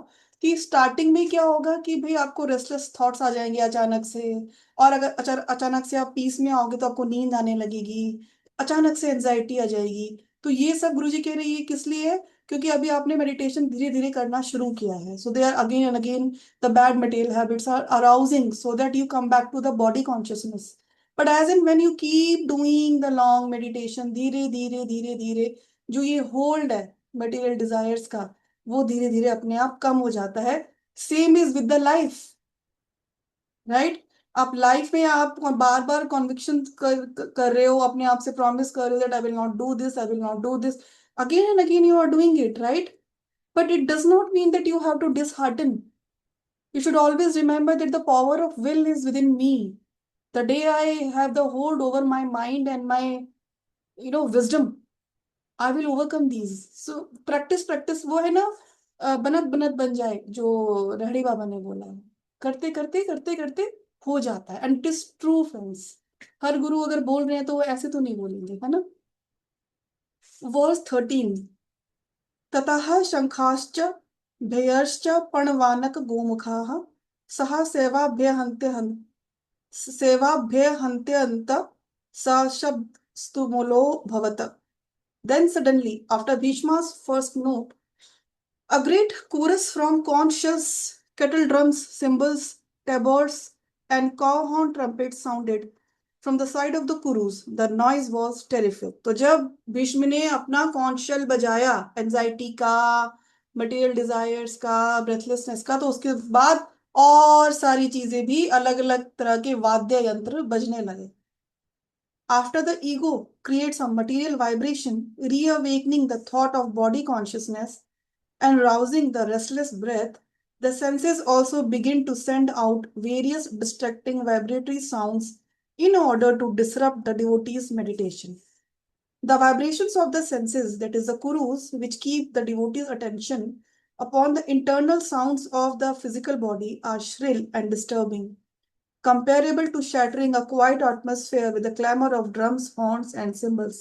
कि स्टार्टिंग में क्या होगा कि भाई आपको रेस्टलेस थॉट्स आ जाएंगे अचानक से, और अगर अचानक से आप पीस में आओगे तो आपको नींद आने लगेगी, अचानक से एंजाइटी आ जाएगी. तो ये सब गुरुजी कह रही है किस लिए? क्योंकि अभी आपने मेडिटेशन धीरे धीरे करना शुरू किया है. So they are again and again the bad material habits are arousing so that you come back to the body consciousness. But as in when you keep doing the long meditation, धीरे धीरे धीरे धीरे जो ये होल्ड है material desires का, वो धीरे धीरे अपने आप कम हो जाता है. Same is with the life, right? आप लाइफ में आप बार बार कॉन्विक्शन कर रहे हो, अपने आप से प्रॉमिस कर रहे हो that I will not do this, I will not do this, again and again you are doing it, right? But it does not mean that you have to dishearten. You should always remember that the power of will is within me. The day I have the hold over my mind and my, wisdom, I will overcome these. So practice वो है ना, बनत बनत बन जाए जो रहड़ी बाबा ने बोला है. करते करते करते करते हो जाता है. And it is true friends. हर गुरु अगर बोल रहे हैं तो वो ऐसे तो नहीं बोलेंगे, है ना? वर्स 13. ततः शंखाश्च भयश्च पणवानक गोमुखाः सः सेवाभ्यहन्त्यन्त सशब्दस्तुमुलो भवत. Then suddenly, after Bhishma's first note, a great chorus from conch shells, kettle drums, cymbals, tabours, and cow horn trumpets sounded from the side of the Kurus. The noise was terrific. तो जब भीष्म ने अपना conch shell बजाया एंजाइटी का, मटेरियल डिजायर्स का, ब्रेथलेसनेस का, तो उसके बाद और सारी चीजें भी अलग अलग तरह के वाद्य यंत्र बजने लगे. After the ego creates a material vibration, reawakening the thought of body consciousness and rousing the restless breath, the senses also begin to send out various distracting vibratory sounds in order to disrupt the devotee's meditation. The vibrations of the senses, that is the kurus, which keep the devotee's attention upon the internal sounds of the physical body, are shrill and disturbing. comparable to shattering a quiet atmosphere with the clamor of drums, horns, and cymbals.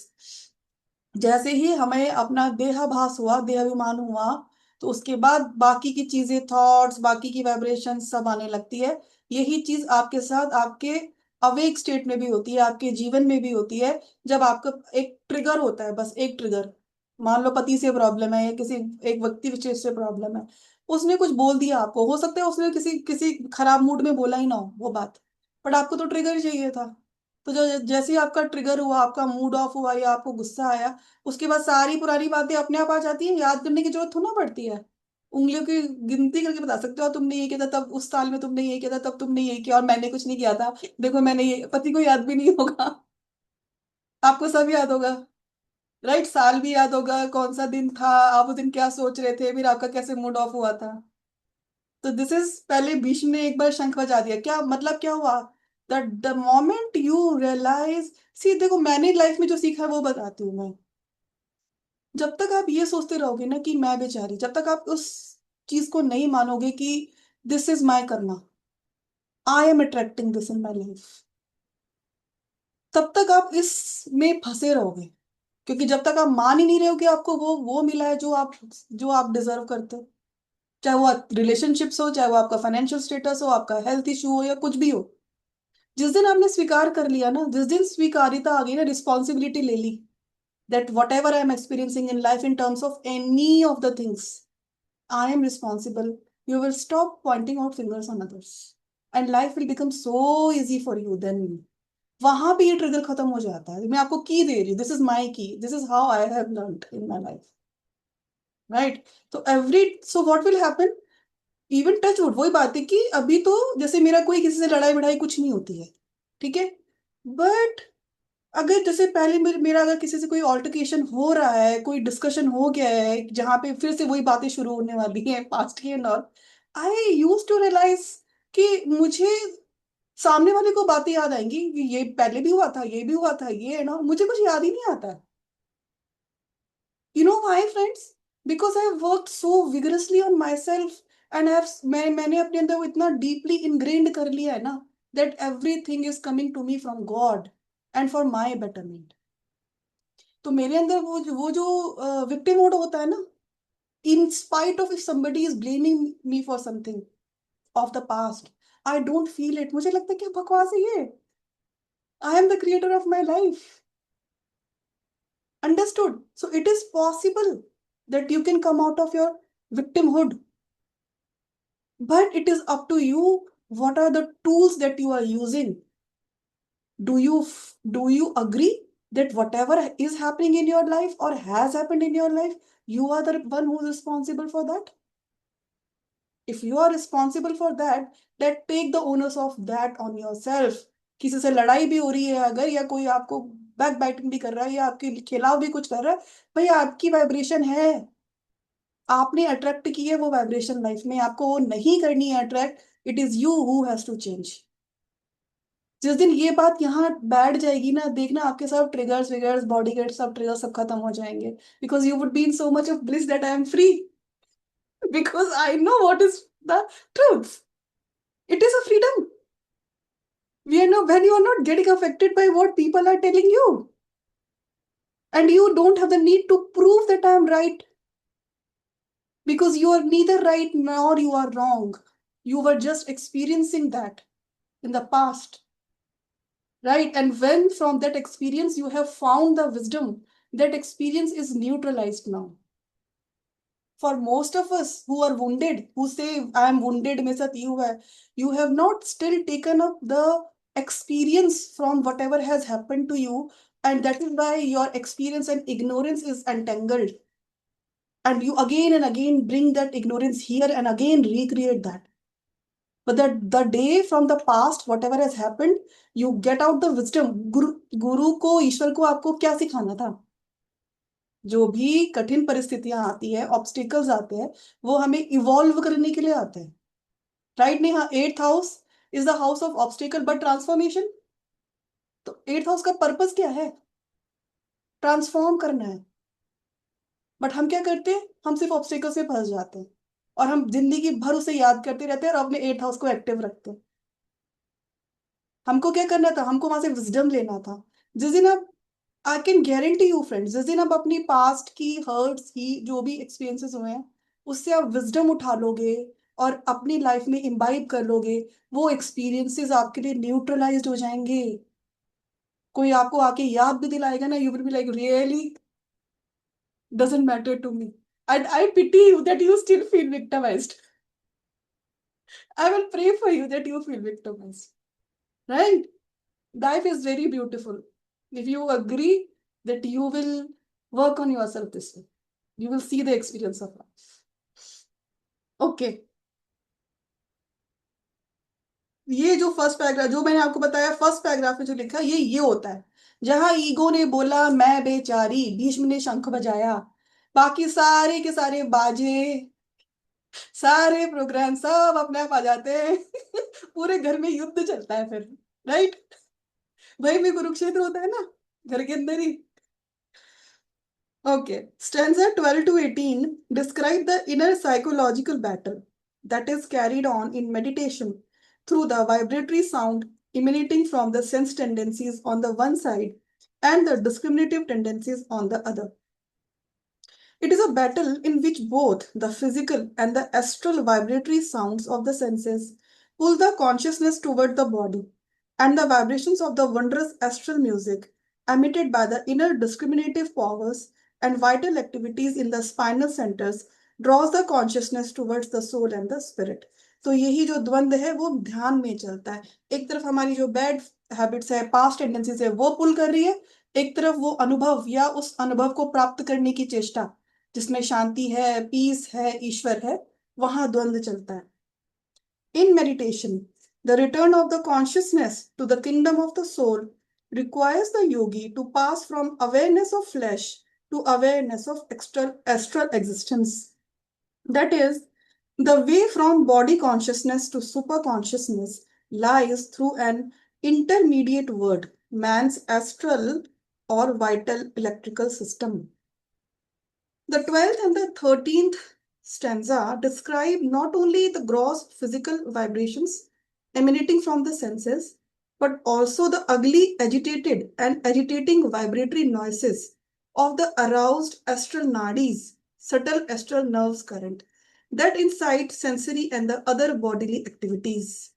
जैसे ही हमें अपना देहाभास हुआ, देहाभिमान हुआ, तो उसके बाद बाकी की चीजें, थॉट्स, बाकी की वाइब्रेशन सब आने लगती है। यही चीज आपके साथ आपके अवेक स्टेट में भी होती है, आपके जीवन में भी होती है। जब आपका एक ट्रिगर होता है, बस एक ट्रिगर, मान लो पति से प्रॉब्लम है या किसी एक व्यक्ति विशेष से प्रॉब्लम है, उसने कुछ बोल दिया आपको, हो सकता है उसने किसी किसी खराब मूड में बोला ही ना हो वो बात, बट आपको तो ट्रिगर चाहिए था। तो जो जैसे ही आपका ट्रिगर हुआ, आपका मूड ऑफ हुआ या आपको गुस्सा आया, उसके बाद सारी पुरानी बातें अपने आप आ जाती हैं, याद करने की जरूरत थोड़ा ना पड़ती है। उंगलियों की गिनती करके बता सकते हो, तुमने ये किया था तब, उस साल में तुमने ये किया था तब, तुमने ये किया और मैंने कुछ नहीं किया था, देखो मैंने ये, पति को याद भी नहीं होगा। आपको सब याद होगा, राइट? साल भी याद होगा, कौन सा दिन था, आप उस दिन क्या सोच रहे थे, फिर आपका कैसे मूड ऑफ हुआ था। तो दिस इज, पहले भीष्म ने एक बार शंख बजा दिया, क्या मतलब क्या हुआ? That the moment you realise, see देखो मैंने लाइफ में जो सीखा है वो बताती हूँ मैं। जब तक आप ये सोचते रहोगे ना कि मैं बेचारी, जब तक आप उस चीज को नहीं मानोगे कि दिस इज माय करना, I am attracting this in my life, तब तक आप इसमें फंसे रहोगे। क्योंकि जब तक आप मान ही नहीं रहे हो कि आपको वो मिला है जो आप डिजर्व करते हो, चाहे वो रिलेशनशिप्स हो, चाहे वो आपका फाइनेंशियल स्टेटस हो, आपका हेल्थ इशू हो, या कुछ भी हो, जिस दिन आपने स्वीकार कर लिया ना, जिस दिन स्वीकारिता आ गई ना, रिस्पॉन्सिबिलिटी ले ली, that whatever I am experiencing in life in terms of any of the things, I am responsible. You will stop pointing out fingers on others. And life will become so easy for you then. वहां पे ये ट्रिगर खत्म हो जाता है। मैं आपको की दे रही हूँ, this is my key, this is how I have learned in my life, right? तो every, so what will happen, even touch wood, वही बात है कि अभी तो जैसे मेरा कोई किसी से लड़ाई वड़ाई कुछ नहीं होती है, ठीक है, बट अगर जैसे पहले मेरा अगर किसी से कोई ऑल्टरकेशन हो रहा है, कोई डिस्कशन हो गया है जहां पे फिर से वही बातें शुरू होने वाली हैं पास्ट की and all, I used to realize कि मुझे सामने वाले को बातें याद आएंगी कि ये पहले भी हुआ था, ये भी हुआ था, ये है ना, मुझे कुछ याद ही नहीं आता है। You know why friends? Because I work so vigorously on my self, and मैंने अपने अंदर वो इतना डीपली इनग्रेन्ड कर लिया है ना, that everything is coming to me from God and for my betterment. तो मेरे अंदर वो जो विक्टिम मोड होता है ना, in spite of if somebody is blaming me for something of the past, I don't feel it. मुझे लगता है क्या बकवास है ये, I am the creator of my life. Understood? So it is possible that you can come out of your victimhood, but it is up to you what are the tools that you are using. Do you agree that whatever is happening in your life or has happened in your life, you are the one who is responsible for that? If you are responsible for that, that take the onus of that on yourself. किसी से लड़ाई भी हो रही है अगर, या कोई आपको बैक बाइटिंग भी कर रहा है या आपके खिलाफ भी कुछ कर रहा है, भाई आपकी वाइब्रेशन है, आपने अट्रैक्ट की है वो वाइब्रेशन लाइफ में, आपको वो नहीं करनी है attract, it is you who has to change. जिस दिन ये बात यहाँ बैठ जाएगी ना, देखना आपके सब ट्रिगर्स विगर्स बॉडी गेट सब ट्रिगर्स सब खत्म हो जाएंगे, because you would be in so much of bliss that I am free, because I know what is the truth. It is a freedom. We are not, when you are not getting affected by what people are telling you, and you don't have the need to prove that I am right, because you are neither right nor you are wrong. You were just experiencing that in the past, right? And when from that experience you have found the wisdom, that experience is neutralized now. For most of us who are wounded, who say I am wounded, मेरे साथ ये हुआ है, you have not still taken up the experience from whatever has happened to you, and that is why your experience and ignorance is entangled, and you again and again bring that ignorance here and again recreate that. But that the day from the past, whatever has happened, you get out the wisdom. गुरु को, ईश्वर को आपको क्या सिखाना था? जो भी कठिन परिस्थितियां आती है, ऑब्स्टिकल्स आते हैं, वो हमें इवॉल्व करने के लिए आते हैं, राइट? नहीं, हाँ, eighth house is the house of obstacle but transformation. तो एट्थ हाउस का पर्पस क्या है? ट्रांसफॉर्म करना है। बट हम क्या करते हैं, हम सिर्फ ऑब्स्टिकल्स में फंस जाते हैं, और हम जिंदगी भर उसे याद करते रहते हैं और अपने एट्थ हाउस को एक्टिव रखते हैं। हमको क्या करना था, हमको वहां से विजडम लेना था। जिस दिन आप, I can guarantee you friends, जिस दिन आप अपनी पास्ट की हर्ट्स की जो भी एक्सपीरियंसेस हुए हैं उससे आप विजडम उठा लोगे और अपनी लाइफ में इम्बाइब कर लोगे, वो एक्सपीरियंसेस आपके लिए न्यूट्रलाइज्ड हो जाएंगे। कोई आपको आके याद भी दिलाएगा ना, you will be like really doesn't matter to me. And I pity you that you still feel victimized. I will pray for you that you feel victimized. Right? Life is very beautiful. If you agree that you will work on yourself this way, you will see the experience of life. Okay. ये जो फर्स्ट पैराग्राफ जो मैंने आपको बताया, फर्स्ट पैराग्राफ में जो लिखा ये होता है। जहां ईगो ने बोला मैं बेचारी, भीष्म ने शंख बजाया, बाकी सारे के सारे बाजे, सारे प्रोग्राम सब अपने आप आ जाते हैं। पूरे घर में युद्ध चलता है फिर, राइट? वही में कुरुक्षेत्र होता है ना, घर के अंदर ही। Okay. Stanza 12 to 18 describe the inner psychological battle that is carried on in meditation through the vibratory sound emanating from the sense tendencies on the one side and the discriminative tendencies on the other. It is a battle in which both the physical and the astral vibratory sounds of the senses pull the consciousness toward the body, and the vibrations of the wondrous astral music emitted by the inner discriminative powers and vital activities in the spinal centers draws the consciousness towards the soul and the spirit. तो यही जो द्वंद्व है वो ध्यान में चलता है। एक तरफ हमारी जो बैड हैबिट्स है, पास्ट टेंडेंसीज है, वो पुल कर रही है, एक तरफ वो अनुभव या उस अनुभव को प्राप्त करने की चेष्टा जिसमें शांति है, पीस है, ईश्वर है, वहां द्वंद्व चलता है। In meditation, the return of the consciousness to the kingdom of the soul requires the yogi to pass from awareness of flesh to awareness of astral existence. That is, the way from body consciousness to super consciousness lies through an intermediate word, man's astral or vital electrical system. The 12th and the 13th stanza describe not only the gross physical vibrations emanating from the senses, but also the ugly, agitated, and agitating vibratory noises of the aroused astral nadis, subtle astral nerves current, that incite sensory and the other bodily activities.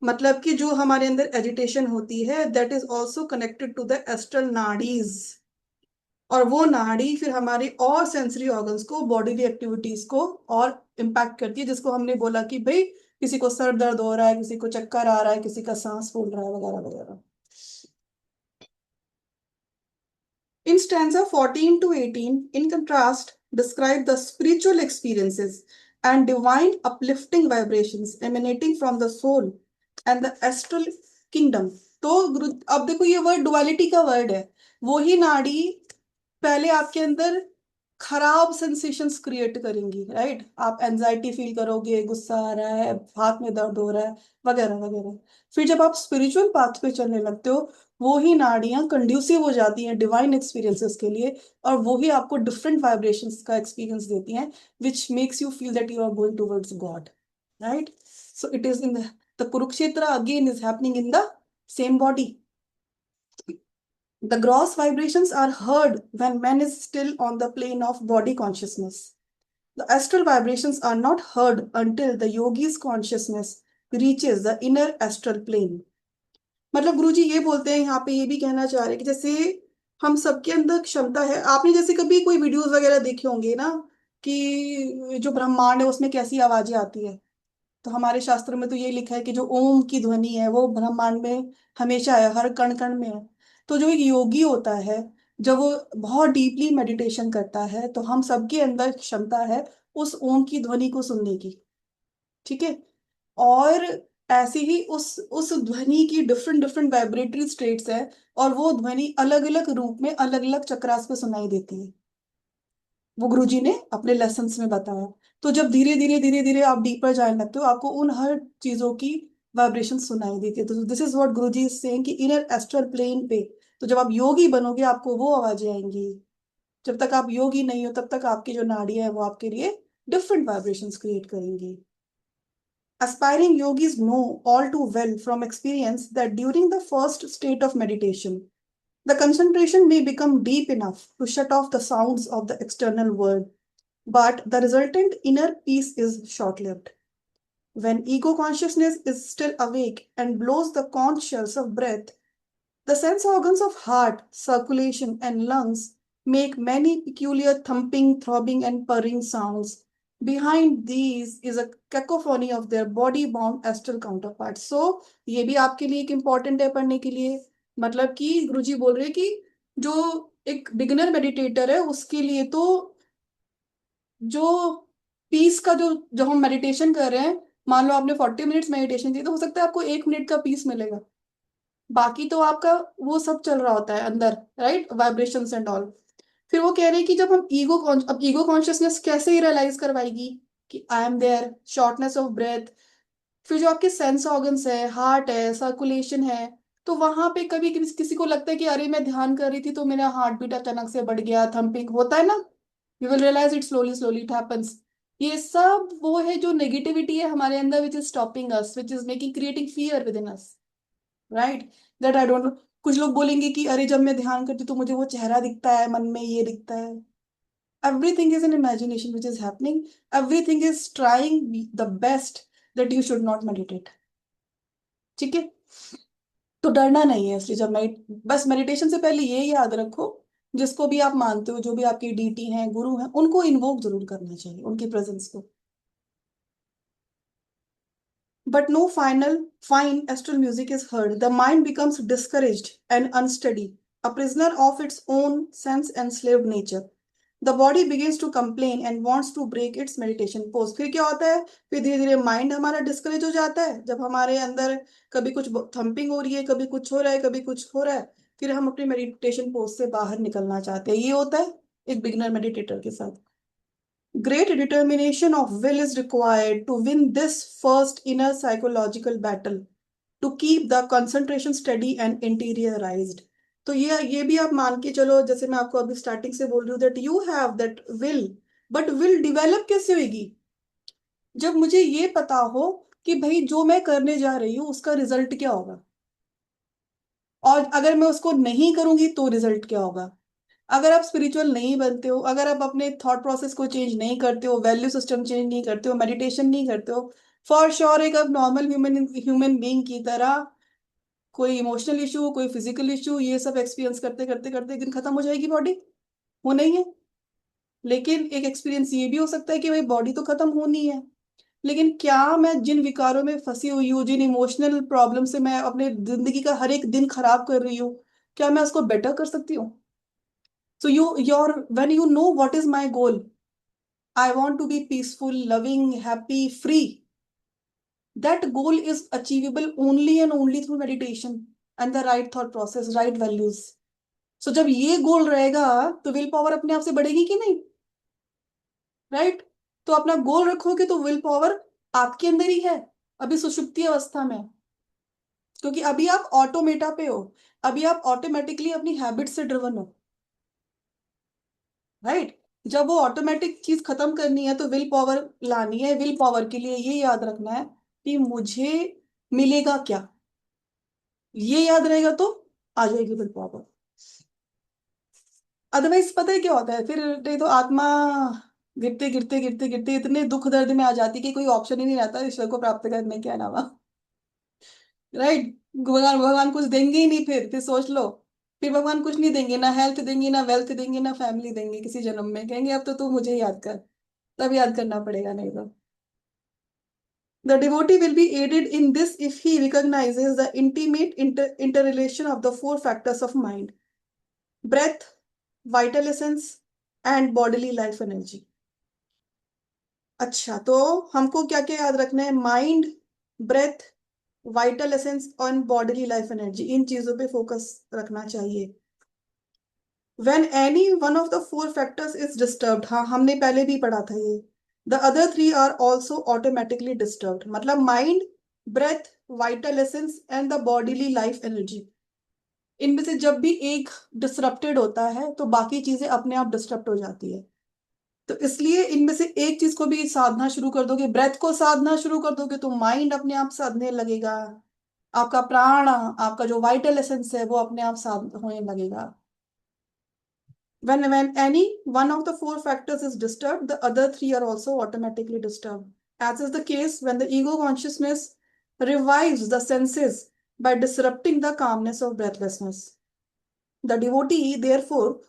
मतलब कि जो हमारे अंदर एजिटेशन होती है, that is also connected to the astral nadis. और वो नाड़ी फिर हमारी और सेंसरी ऑर्गन्स को, बॉडीली एक्टिविटीज को और इम्पैक्ट करती है, जिसको हमने बोला कि भाई किसी को सर दर्द हो रहा है, किसी को चक्कर आ रहा है, किसी का सांस फूल रहा है, वगैरह वगैरह। In stanza 14 to 18, in contrast, describe the spiritual experiences and divine uplifting vibrations emanating from the soul and the astral kingdom. तो अब देखो ये वर्ड डुअलिटी का वर्ड है। वो ही नाड़ी पहले आपके अंदर खराब सेंसेशंस क्रिएट करेंगी, राइट? आप एंजाइटी फील करोगे, गुस्सा आ रहा है, हाथ में दर्द हो रहा है, वगैरह वगैरह। फिर जब आप स्पिरिचुअल पाथ पे चलने लगते हो, वो ही नाड़ियां कंड्यूसिव हो जाती हैं डिवाइन एक्सपीरियंसेस के लिए, और वो ही आपको डिफरेंट वाइब्रेशंस का एक्सपीरियंस देती हैं, which makes you feel that you are going towards God, right? So it is in the Kurukshetra again is happening in the same body. The gross vibrations are heard when man is still on the plane of body consciousness. The astral vibrations are not heard until the yogi's consciousness reaches the inner astral plane. मतलब गुरुजी ये बोलते हैं यहाँ पे, ये भी कहना चाह रहे हैं कि जैसे हम सबके अंदर क्षमता है। आपने जैसे कभी कोई वीडियोस वगैरह देखे होंगे ना, कि जो ब्रह्मांड है उसमें कैसी आवाजें आती है, तो हमारे शास्त्रों में तो ये लिखा है कि जो ओम की ध्वनि है वो ब्रह्मांड में हमेशा है, हर कण कण में है। तो जो एक योगी होता है, जब वो बहुत डीपली मेडिटेशन करता है, तो हम सबके अंदर क्षमता है उस ओम की ध्वनि को सुनने की, ठीक है? और ऐसे ही उस ध्वनि की डिफरेंट डिफरेंट वाइब्रेटरी स्टेट्स है, और वो ध्वनि अलग अलग रूप में अलग अलग चक्रास पे सुनाई देती है। वो गुरुजी ने अपने लेसन्स में बताया। तो जब धीरे धीरे धीरे धीरे आप डीपर जाने लगते हो, आपको उन हर चीजों की वाइब्रेशन सुनाई देती है। तो this is what Guruji is saying कि इनर एस्ट्रल प्लेन पे, तो जब आप योगी बनोगे आपको वो आवाजें आएंगी। जब तक आप योगी नहीं हो तब तक आपकी जो नाड़ियां है वो आपके लिए डिफरेंट वाइब्रेशंस क्रिएट करेंगी। Aspiring yogis know all too well from experience that during the first state of meditation, the concentration may become deep enough to shut off the sounds of the external world, but the resultant inner peace is short lived. When ego consciousness is still awake and blows the conch shells of breath, the sense organs of heart, circulation, and lungs make many peculiar thumping, throbbing, and purring sounds. Behind these is a cacophony of their body-bound astral counterparts. So, ये भी आपके लिए एक इम्पॉर्टेंट है पढ़ने के लिए. मतलब कि गुरुजी बोल रहे हैं कि जो एक बिगिनर मेडिटेटर है उसके लिए तो जो पीस का जो हम मेडिटेशन कर रहे हैं, मान लो आपने 40 मिनट्स मेडिटेशन की तो हो सकता है आपको 1 मिनट का पीस मिलेगा, बाकी तो आपका वो सब चल रहा होता है अंदर, राइट, वाइब्रेशंस एंड ऑल. फिर वो कह रहे हैं कि जब हम अब ईगो कॉन्शियसनेस कैसे ही रियलाइज करवाएगी कि I am there, shortness of breath. फिर जो आपके सेंस ऑर्गन्स है, हार्ट है, सर्कुलेशन है, तो वहां पे कभी किसी को लगता है कि अरे मैं ध्यान कर रही थी तो मेरा हार्ट बीट अचानक से बढ़ गया, थंपिंग होता है ना. You will realize it slowly slowly it happens. ये सब वो है जो नेगेटिविटी है हमारे अंदर which is stopping us, which is making creating fear within us, right. That I don't. कुछ लोग बोलेंगे कि अरे जब मैं ध्यान करती हूँ तो मुझे वो चेहरा दिखता है, मन में ये दिखता है. Everything is an imagination which is happening. Everything is trying the best that you should not meditate. ठीक है, तो डरना नहीं है. इसलिए जब बस मेडिटेशन से पहले ये याद रखो, जिसको भी आप मानते हो, जो भी आपके डीटी हैं, गुरु हैं, उनको इन्वोक जरूर करना चाहिए, उनकी प्रेजेंस को. But no fine astral music is heard. The mind becomes discouraged and unsteady, a prisoner of its own sense enslaved nature. The body begins to complain and wants to break its meditation pose. फिर क्या होता है, फिर धीरे धीरे माइंड हमारा डिस्करेज हो जाता है. जब हमारे अंदर कभी कुछ थंपिंग हो रही है, कभी कुछ हो रहा है, कभी कुछ हो रहा है, फिर हम अपनी मेडिटेशन पोज से बाहर निकलना चाहते हैं. ये होता है एक बिगिनर मेडिटेटर के साथ. Great determination of will is required to win this first inner psychological battle, to keep the concentration steady and interiorized. तो ये भी आप मान के चलो, जैसे मैं आपको अभी स्टार्टिंग से बोल रही हूँ, that you have that will. But will develop कैसे होगी? जब मुझे ये पता हो कि भाई जो मैं करने जा रही हूँ उसका रिजल्ट क्या होगा, और अगर मैं उसको नहीं करूंगी तो रिजल्ट क्या होगा. अगर आप स्पिरिचुअल नहीं बनते हो, अगर आप अपने थॉट प्रोसेस को चेंज नहीं करते हो, वैल्यू सिस्टम चेंज नहीं करते हो, मेडिटेशन नहीं करते हो, फॉर श्योर एक अब नॉर्मल ह्यूमन बीइंग की तरह कोई इमोशनल इशू, कोई फिजिकल इशू, ये सब एक्सपीरियंस करते करते करते एक दिन खत्म हो जाएगी बॉडी. वो नहीं है. लेकिन एक एक्सपीरियंस ये भी हो सकता है कि भाई बॉडी तो खत्म होनी है, लेकिन क्या मैं जिन विकारों में फंसी हुई हूँ, जिन इमोशनल प्रॉब्लम से मैं अपने जिंदगी का हर एक दिन खराब कर रही हूँ, क्या मैं उसको बेटर कर सकती हूँ? So when you know what is my goal, I want to be peaceful, loving, happy, free. That goal is achievable only and only through meditation and the right thought process, right values. So जब ये गोल रहेगा तो विल पावर अपने आप से बढ़ेगी कि नहीं, राइट? तो अपना गोल रखोगे तो विल पावर आपके अंदर ही है अभी सुषुप्ति अवस्था में, क्योंकि अभी आप ऑटोमेटा पे हो, अभी आप ऑटोमेटिकली अपनी हैबिट से ड्रिवन हो, राइट. जब वो ऑटोमेटिक चीज खत्म करनी है तो विल पावर लानी है. विल पावर के लिए ये याद रखना है कि मुझे मिलेगा क्या, ये याद रहेगा तो आ जाएगी विल पावर. अदरवाइज पता है क्या होता है, फिर नहीं तो आत्मा गिरते गिरते गिरते गिरते इतने दुख दर्द में आ जाती कि कोई ऑप्शन ही नहीं रहता ईश्वर को प्राप्त करने के अलावा, राइट. भगवान भगवान कुछ देंगे ही नहीं, फिर सोच लो. फिर भगवान कुछ नहीं देंगे, ना हेल्थ देंगे, ना वेल्थ देंगे, ना फैमिली देंगे. किसी जन्म में कहेंगे अब तो तू मुझे याद कर, तब याद करना पड़ेगा, नहीं तो. The devotee will be aided in this if he recognizes the intimate interrelation of the four factors of mind: breath, vital essence, and bodily life energy. अच्छा, तो हमको क्या क्या याद रखना है? माइंड, ब्रेथ, वाइटल एसेंस और बॉडीली लाइफ एनर्जी. इन चीजों पे फोकस रखना चाहिए. When any one of the four factors is disturbed, हाँ हमने पहले भी पढ़ा था ये, the other three are also automatically disturbed. मतलब mind, breath, vital essence and the bodily life energy, इनमें से जब भी एक डिसरप्टेड होता है तो बाकी चीजें अपने आप डिस्टर्ब हो जाती है. तो इसलिए इनमें से एक चीज को भी साधना शुरू कर दोगे, ब्रेथ को साधना शुरू कर दोगे, तो माइंड अपने आप साधने लगेगा, आपका प्राण, आपका जो वाइटल एसेंस है वो अपने आप साध होने लगेगा। When any one of the four factors is disturbed, the other three are also automatically disturbed. As is the case when the ego consciousness revives the senses by disrupting the calmness of breathlessness. The devotee, therefore,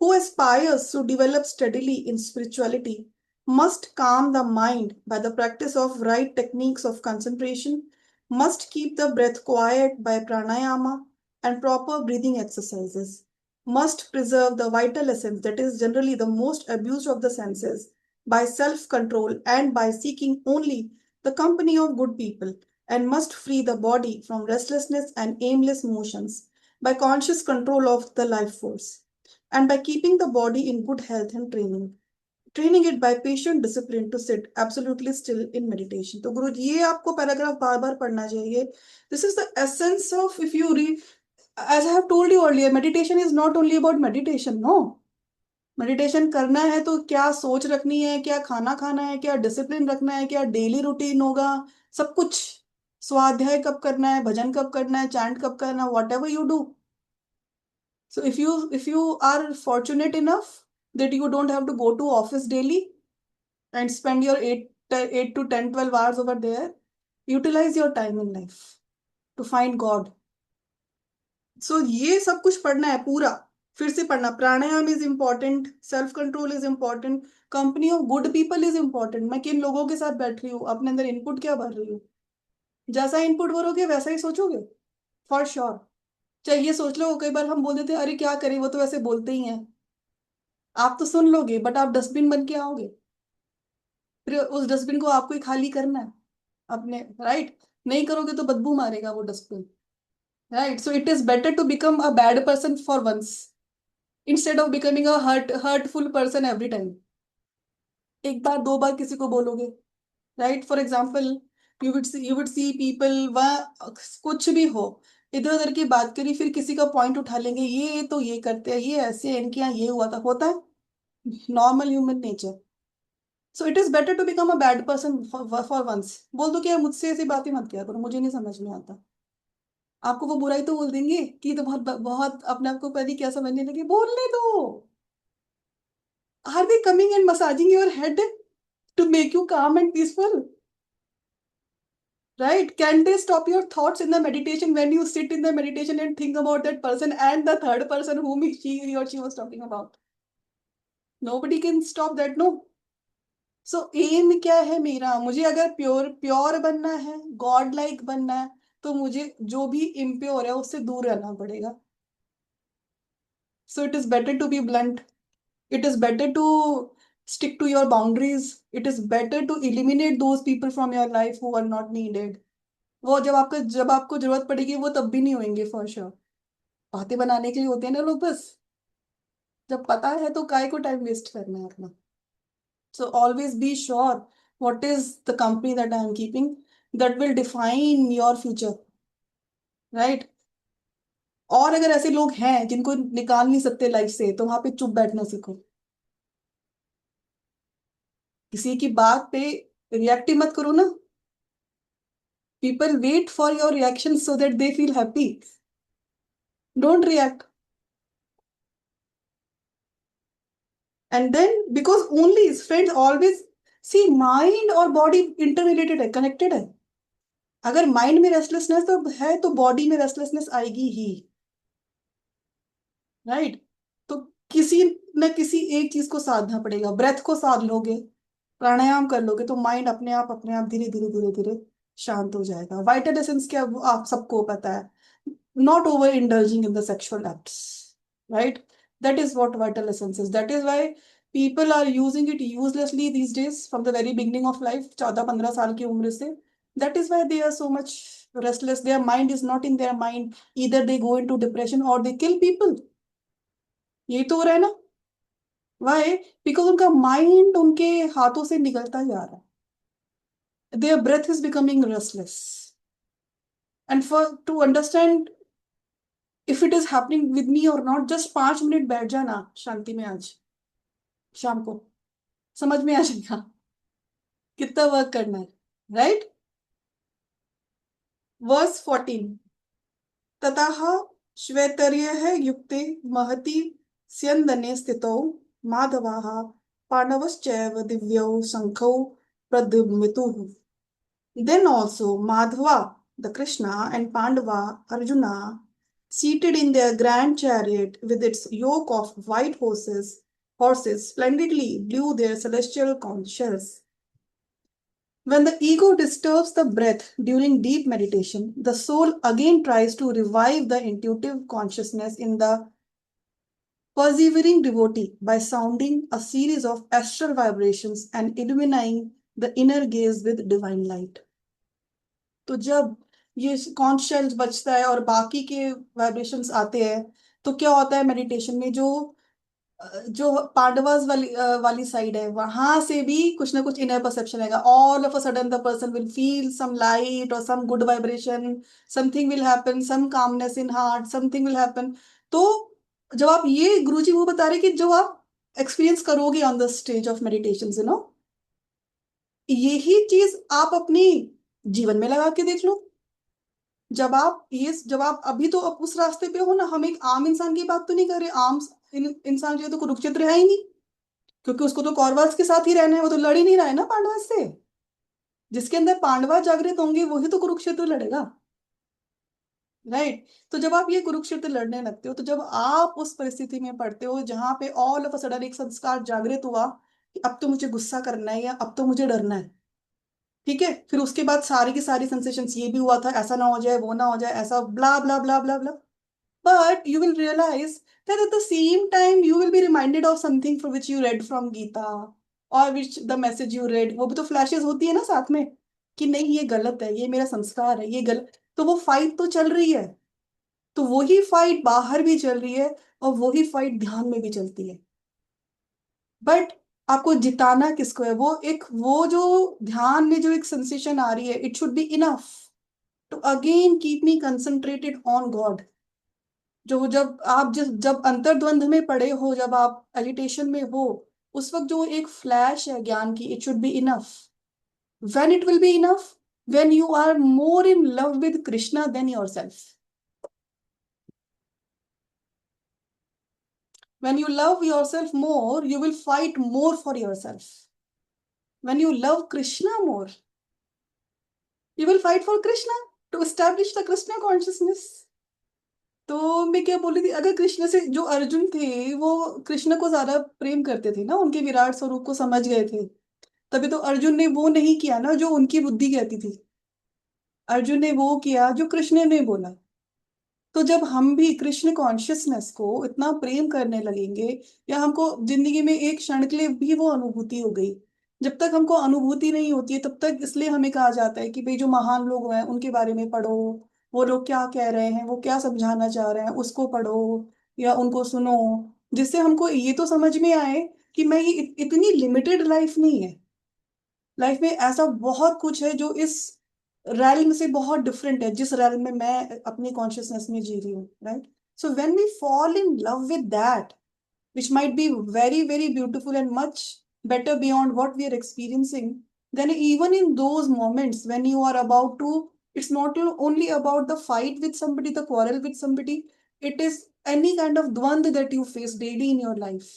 who aspires to develop steadily in spirituality must calm the mind by the practice of right techniques of concentration, must keep the breath quiet by pranayama and proper breathing exercises, must preserve the vital essence that is generally the most abused of the senses by self-control and by seeking only the company of good people, and must free the body from restlessness and aimless motions by conscious control of the life force, and by keeping the body in good health and training it by patient discipline to sit absolutely still in meditation. तो गुरु जी, ये आपको पैराग्राफ बार बार पढ़ना चाहिए. This is the essence of, if you read, as I have told you earlier, meditation is not only about meditation, no. Meditation करना है तो क्या सोच रखनी है, क्या खाना खाना है, क्या डिसिप्लिन रखना है, क्या डेली रूटीन होगा, सब कुछ. स्वाध्याय कब करना है, भजन कब करना है, चैंट कब करना है, what ever you do. So if you are fortunate enough that you don't have to go to office daily and spend your 8 to 10 12 hours over there, utilize your time in life to find God. So ये सब कुछ पढ़ना है पूरा, फिर से पढ़ना. Pranayama is important, self control is important, company of good people is important. मैं किन लोगों के साथ बैठ रही हूँ, अपने अंदर इनपुट क्या भर रही हूँ. जैसा इनपुट भरोगे वैसा ही सोचोगे, फॉर श्योर. चाहे ये सोच लो, कई बार हम बोल देते हैं अरे क्या करें, वो तो वैसे बोलते ही हैं. आप तो सुन लोगे बट आप डस्टबिन बन के आओगे, फिर उस डस्टबिन को आपको ही खाली करना है अपने, राइट. नहीं करोगे तो बदबू मारेगा वो dustbin, right. So it is better to become a bad person for once instead of becoming a hurtful person every time. एक बार दो बार किसी को बोलोगे, right. For example, you would see people, वह कुछ भी हो, इधर उधर की बात करी, फिर किसी का पॉइंट उठा लेंगे, ये तो ये करते हैं, ये ऐसे हैं, इनके यहाँ ये हुआ था, होता है normal human nature. So it is better to become a bad person for once. बोल दो कि यार मुझसे ऐसी बातें मत किया करो, मुझे नहीं समझ में आता. आपको वो बुराई तो बोल देंगे कि ये तो बहुत बहुत अपने आप को पहले क्या समझने लगे, बोलने दो. Are they coming and massaging your head to make you calm and peaceful? Right? Can they stop your thoughts in the meditation when you sit in the meditation and think about that person and the third person whom he or she was talking about? Nobody can stop that, no. So aim क्या है मेरा, मुझे अगर प्योर प्योर बनना है, गॉड लाइक बनना है, तो मुझे जो भी इम्प्योर है उससे दूर रहना पड़ेगा. So it is better to be blunt. It is better to stick to your boundaries. It is better to eliminate those people from your life who are not needed. वो जब आपको जरूरत पड़ेगी वो तब भी नहीं होंगे फॉर श्योर. बातें बनाने के लिए होते हैं ना लोग बस, जब पता है तो काय को टाइम वेस्ट करना है अपना. So always be sure what is the company that I am keeping, that will define your future, right. और अगर ऐसे लोग हैं जिनको निकाल नहीं सकते लाइफ से, तो वहां पे चुप बैठना सीखो. किसी की बात पे रिएक्ट ही मत करो ना. People wait for your reaction so that they feel happy. Don't react. And then, because only friends always see mind और body interrelated है, connected है. अगर माइंड में रेस्टलेसनेस तो बॉडी में रेस्टलेसनेस आएगी ही, राइट. तो किसी न किसी एक चीज को साधना पड़ेगा. ब्रेथ को साध लोगे, प्राणायाम कर लोगे, तो माइंड अपने आप धीरे धीरे धीरे धीरे शांत हो जाएगा. वाइटल एसेंस क्या, वो आप सबको पता है. Not over indulging in the sexual acts, right? That is what vital essence is. That is why people are using it uselessly these days from the very beginning of life, 14-15 साल की उम्र से. That is why they are so much restless. Their mind is not in their mind. Either they go into depression or they kill people. यही तो हो रहा है ना. Why? Because उनका mind उनके हाथों से निकलता जा रहा है. Their breath is becoming restless. And to understand if it is happening with me or not, just 5 minute बैठ जाना शांति में आज शाम को. समझ में आ जाएगा कितना वर्क करना है, राइट। वर्स 14, ततः श्वेतर्यः युक्ते महति स्यन्दने स्थितौ माधवाः पाण्डवश्चैव दिव्यौ शङ्खौ प्रद्युम्नतुः। Then also Madhava, the Krishna, and Pandava, Arjuna, seated in their grand chariot with its yoke of white horses splendidly blew their celestial conches. When the ego disturbs the breath during deep meditation, the soul again tries to revive the intuitive consciousness in the persevering devotee by sounding a series of astral vibrations and illuminating the inner gaze with divine light. तो जब ये कॉन्च शेल्स बचता है और बाकी के वाइब्रेशंस आते हैं, तो क्या होता है मेडिटेशन में, जो जो पांडवास वाली साइड है, वहां से भी कुछ ना कुछ इनर परसेप्शन आएगा। All of a sudden the person will feel some light और some good vibration, something will happen, some calmness in heart, something will happen. तो जब आप ये, गुरुजी वो बता रहे कि जो आप एक्सपीरियंस करोगे on the stage of meditation, यही चीज आप अपनी जीवन में लगा के देख लो। जब आप अभी तो आप उस रास्ते पे हो ना, हम एक आम इंसान की बात तो नहीं कर रहे। आम इंसान जो है तो कुरुक्षेत्र है ही नहीं, क्योंकि उसको तो कौरवास के साथ ही रहना है, वो तो लड़ ही नहीं रहा है ना पांडवा से। जिसके अंदर पांडवा जागृत होंगे वही तो कुरुक्षेत्र लड़ेगा, राइट। तो जब आप ये कुरुक्षेत्र लड़ने लगते हो, तो जब आप उस परिस्थिति में पड़ते हो जहां पे ऑल ऑफ अ सडन एक संस्कार जागृत हुआ कि अब तो मुझे गुस्सा करना है या अब तो मुझे डरना है, ठीक है। फिर उसके बाद सारी की सारी सेंसेशंस, ये भी हुआ था, ऐसा ना हो जाए, वो ना हो जाए, ऐसा ब्ला ब्ला ब्ला ब्ला ब्ला। But you will realize that at the same time you will be reminded of something for which you read from Gita, or which the message you read, वो भी तो फ्लैशेस होती है ना साथ में, कि नहीं ये गलत है, ये मेरा संस्कार है, ये गलत। तो वो फाइट तो चल रही है, तो वही फाइट बाहर भी चल रही है और वही फाइट ध्यान में भी चलती है। बट आपको जिताना किसको है? वो जो ध्यान में जो एक सेंसेशन आ रही है, it should be enough to again keep me concentrated on God. जो जब अंतर्द्वंद में पड़े हो, जब आप एजिटेशन में हो, उस वक्त जो एक फ्लैश है ज्ञान की, it should be enough. When it will be enough? When you are more in love with Krishna than yourself. When you love yourself more, you will fight more for yourself. When you love Krishna more, you will fight for Krishna, to establish the Krishna consciousness. तो मैं क्या बोल रही थी, अगर कृष्ण से, जो अर्जुन थे वो कृष्ण को ज्यादा प्रेम करते थे ना, उनके विराट स्वरूप को समझ गए थे, तभी तो अर्जुन ने वो नहीं किया ना जो उनकी बुद्धि कहती थी। अर्जुन ने वो किया जो कृष्ण ने बोला। तो जब हम भी कृष्ण कॉन्शियसनेस को इतना प्रेम करने लगेंगे, या हमको जिंदगी में एक क्षण के लिए भी वो अनुभूति हो गई, जब तक हमको अनुभूति नहीं होती है तब तक, इसलिए हमें कहा जाता है कि भाई जो महान लोग हैं उनके बारे में पढ़ो, वो लोग क्या कह रहे हैं, वो क्या समझाना चाह रहे हैं, उसको पढ़ो या उनको सुनो, जिससे हमको ये तो समझ में आए कि मैं ये इतनी लिमिटेड लाइफ नहीं है। लाइफ में ऐसा बहुत कुछ है जो इस रैल्म से बहुत डिफरेंट है, जिस रैल्म में मैं अपनी कॉन्शियसनेस में जी रही हूँ, right. So when we fall in love with that, which might be very very beautiful and much better beyond what we are experiencing, then even in those moments when you are about to, it's not only about the fight with somebody, the quarrel with somebody, it is any kind of dvand that you face daily in your life.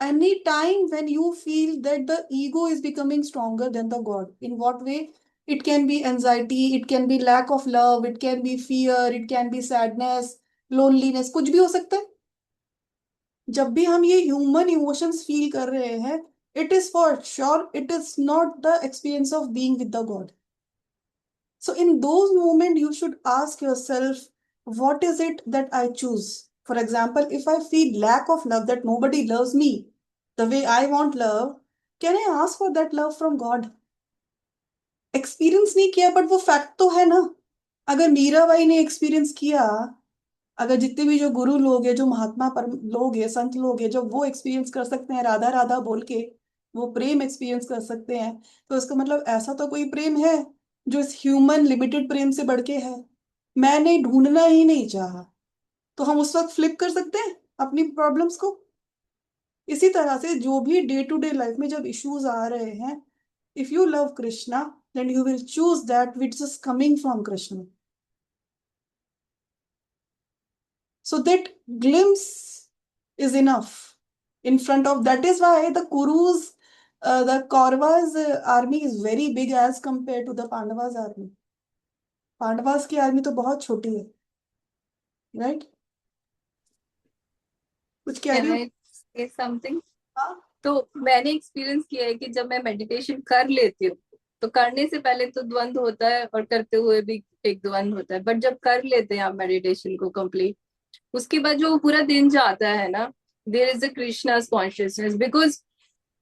Any time when you feel that the ego is becoming stronger than the god, in what way? It can be anxiety, it can be lack of love, it can be fear, it can be sadness, loneliness, कुछ भी हो सकता है। जब भी हम ये ह्यूमन इमोशंस फील कर रहे हैं, it is for sure, it is not the experience of being with the God. So in those moments, you should ask yourself, what is it that I choose? For example, if I feel lack of love, that nobody loves me the way I want love, can I ask for that love from God? Experience नहीं किया बट वो फैक्ट तो है ना। अगर मीराबाई ने एक्सपीरियंस किया, अगर जितने भी जो गुरु लोग हैं, जो महात्मा पर लोग हैं, संत लोग हैं, जब वो एक्सपीरियंस कर सकते हैं राधा राधा बोल के, वो प्रेम एक्सपीरियंस कर सकते हैं, तो इसका मतलब ऐसा तो कोई प्रेम है जो इस ह्यूमन लिमिटेड प्रेम से बढ़ के है। मैंने ढूंढना ही नहीं चाहा, तो हम उस वक्त फ्लिप कर सकते हैं अपनी प्रॉब्लम्स को। इसी तरह से जो भी डे टू डे लाइफ में जब इश्यूज आ रहे हैं, if you love Krishna then you will choose that which is coming from Krishna. So that glimpse is enough in front of. That is why the Kurus, the Kauravas army is very big as compared to the Pandavas army. Pandavas की आर्मी तो बहुत छोटी है, राइट? कुछ कह रही कैन हो? आई से समथिंग? हाँ. तो मैंने एक्सपीरियंस किया है कि जब मैं मेडिटेशन कर लेती हूँ तो करने से पहले तो द्वंद होता है और करते हुए भी एक द्वंद होता है, बट जब कर लेते हैं आप मेडिटेशन को कंप्लीट, उसके बाद जो पूरा दिन जाता है ना, there is a Krishna's consciousness, because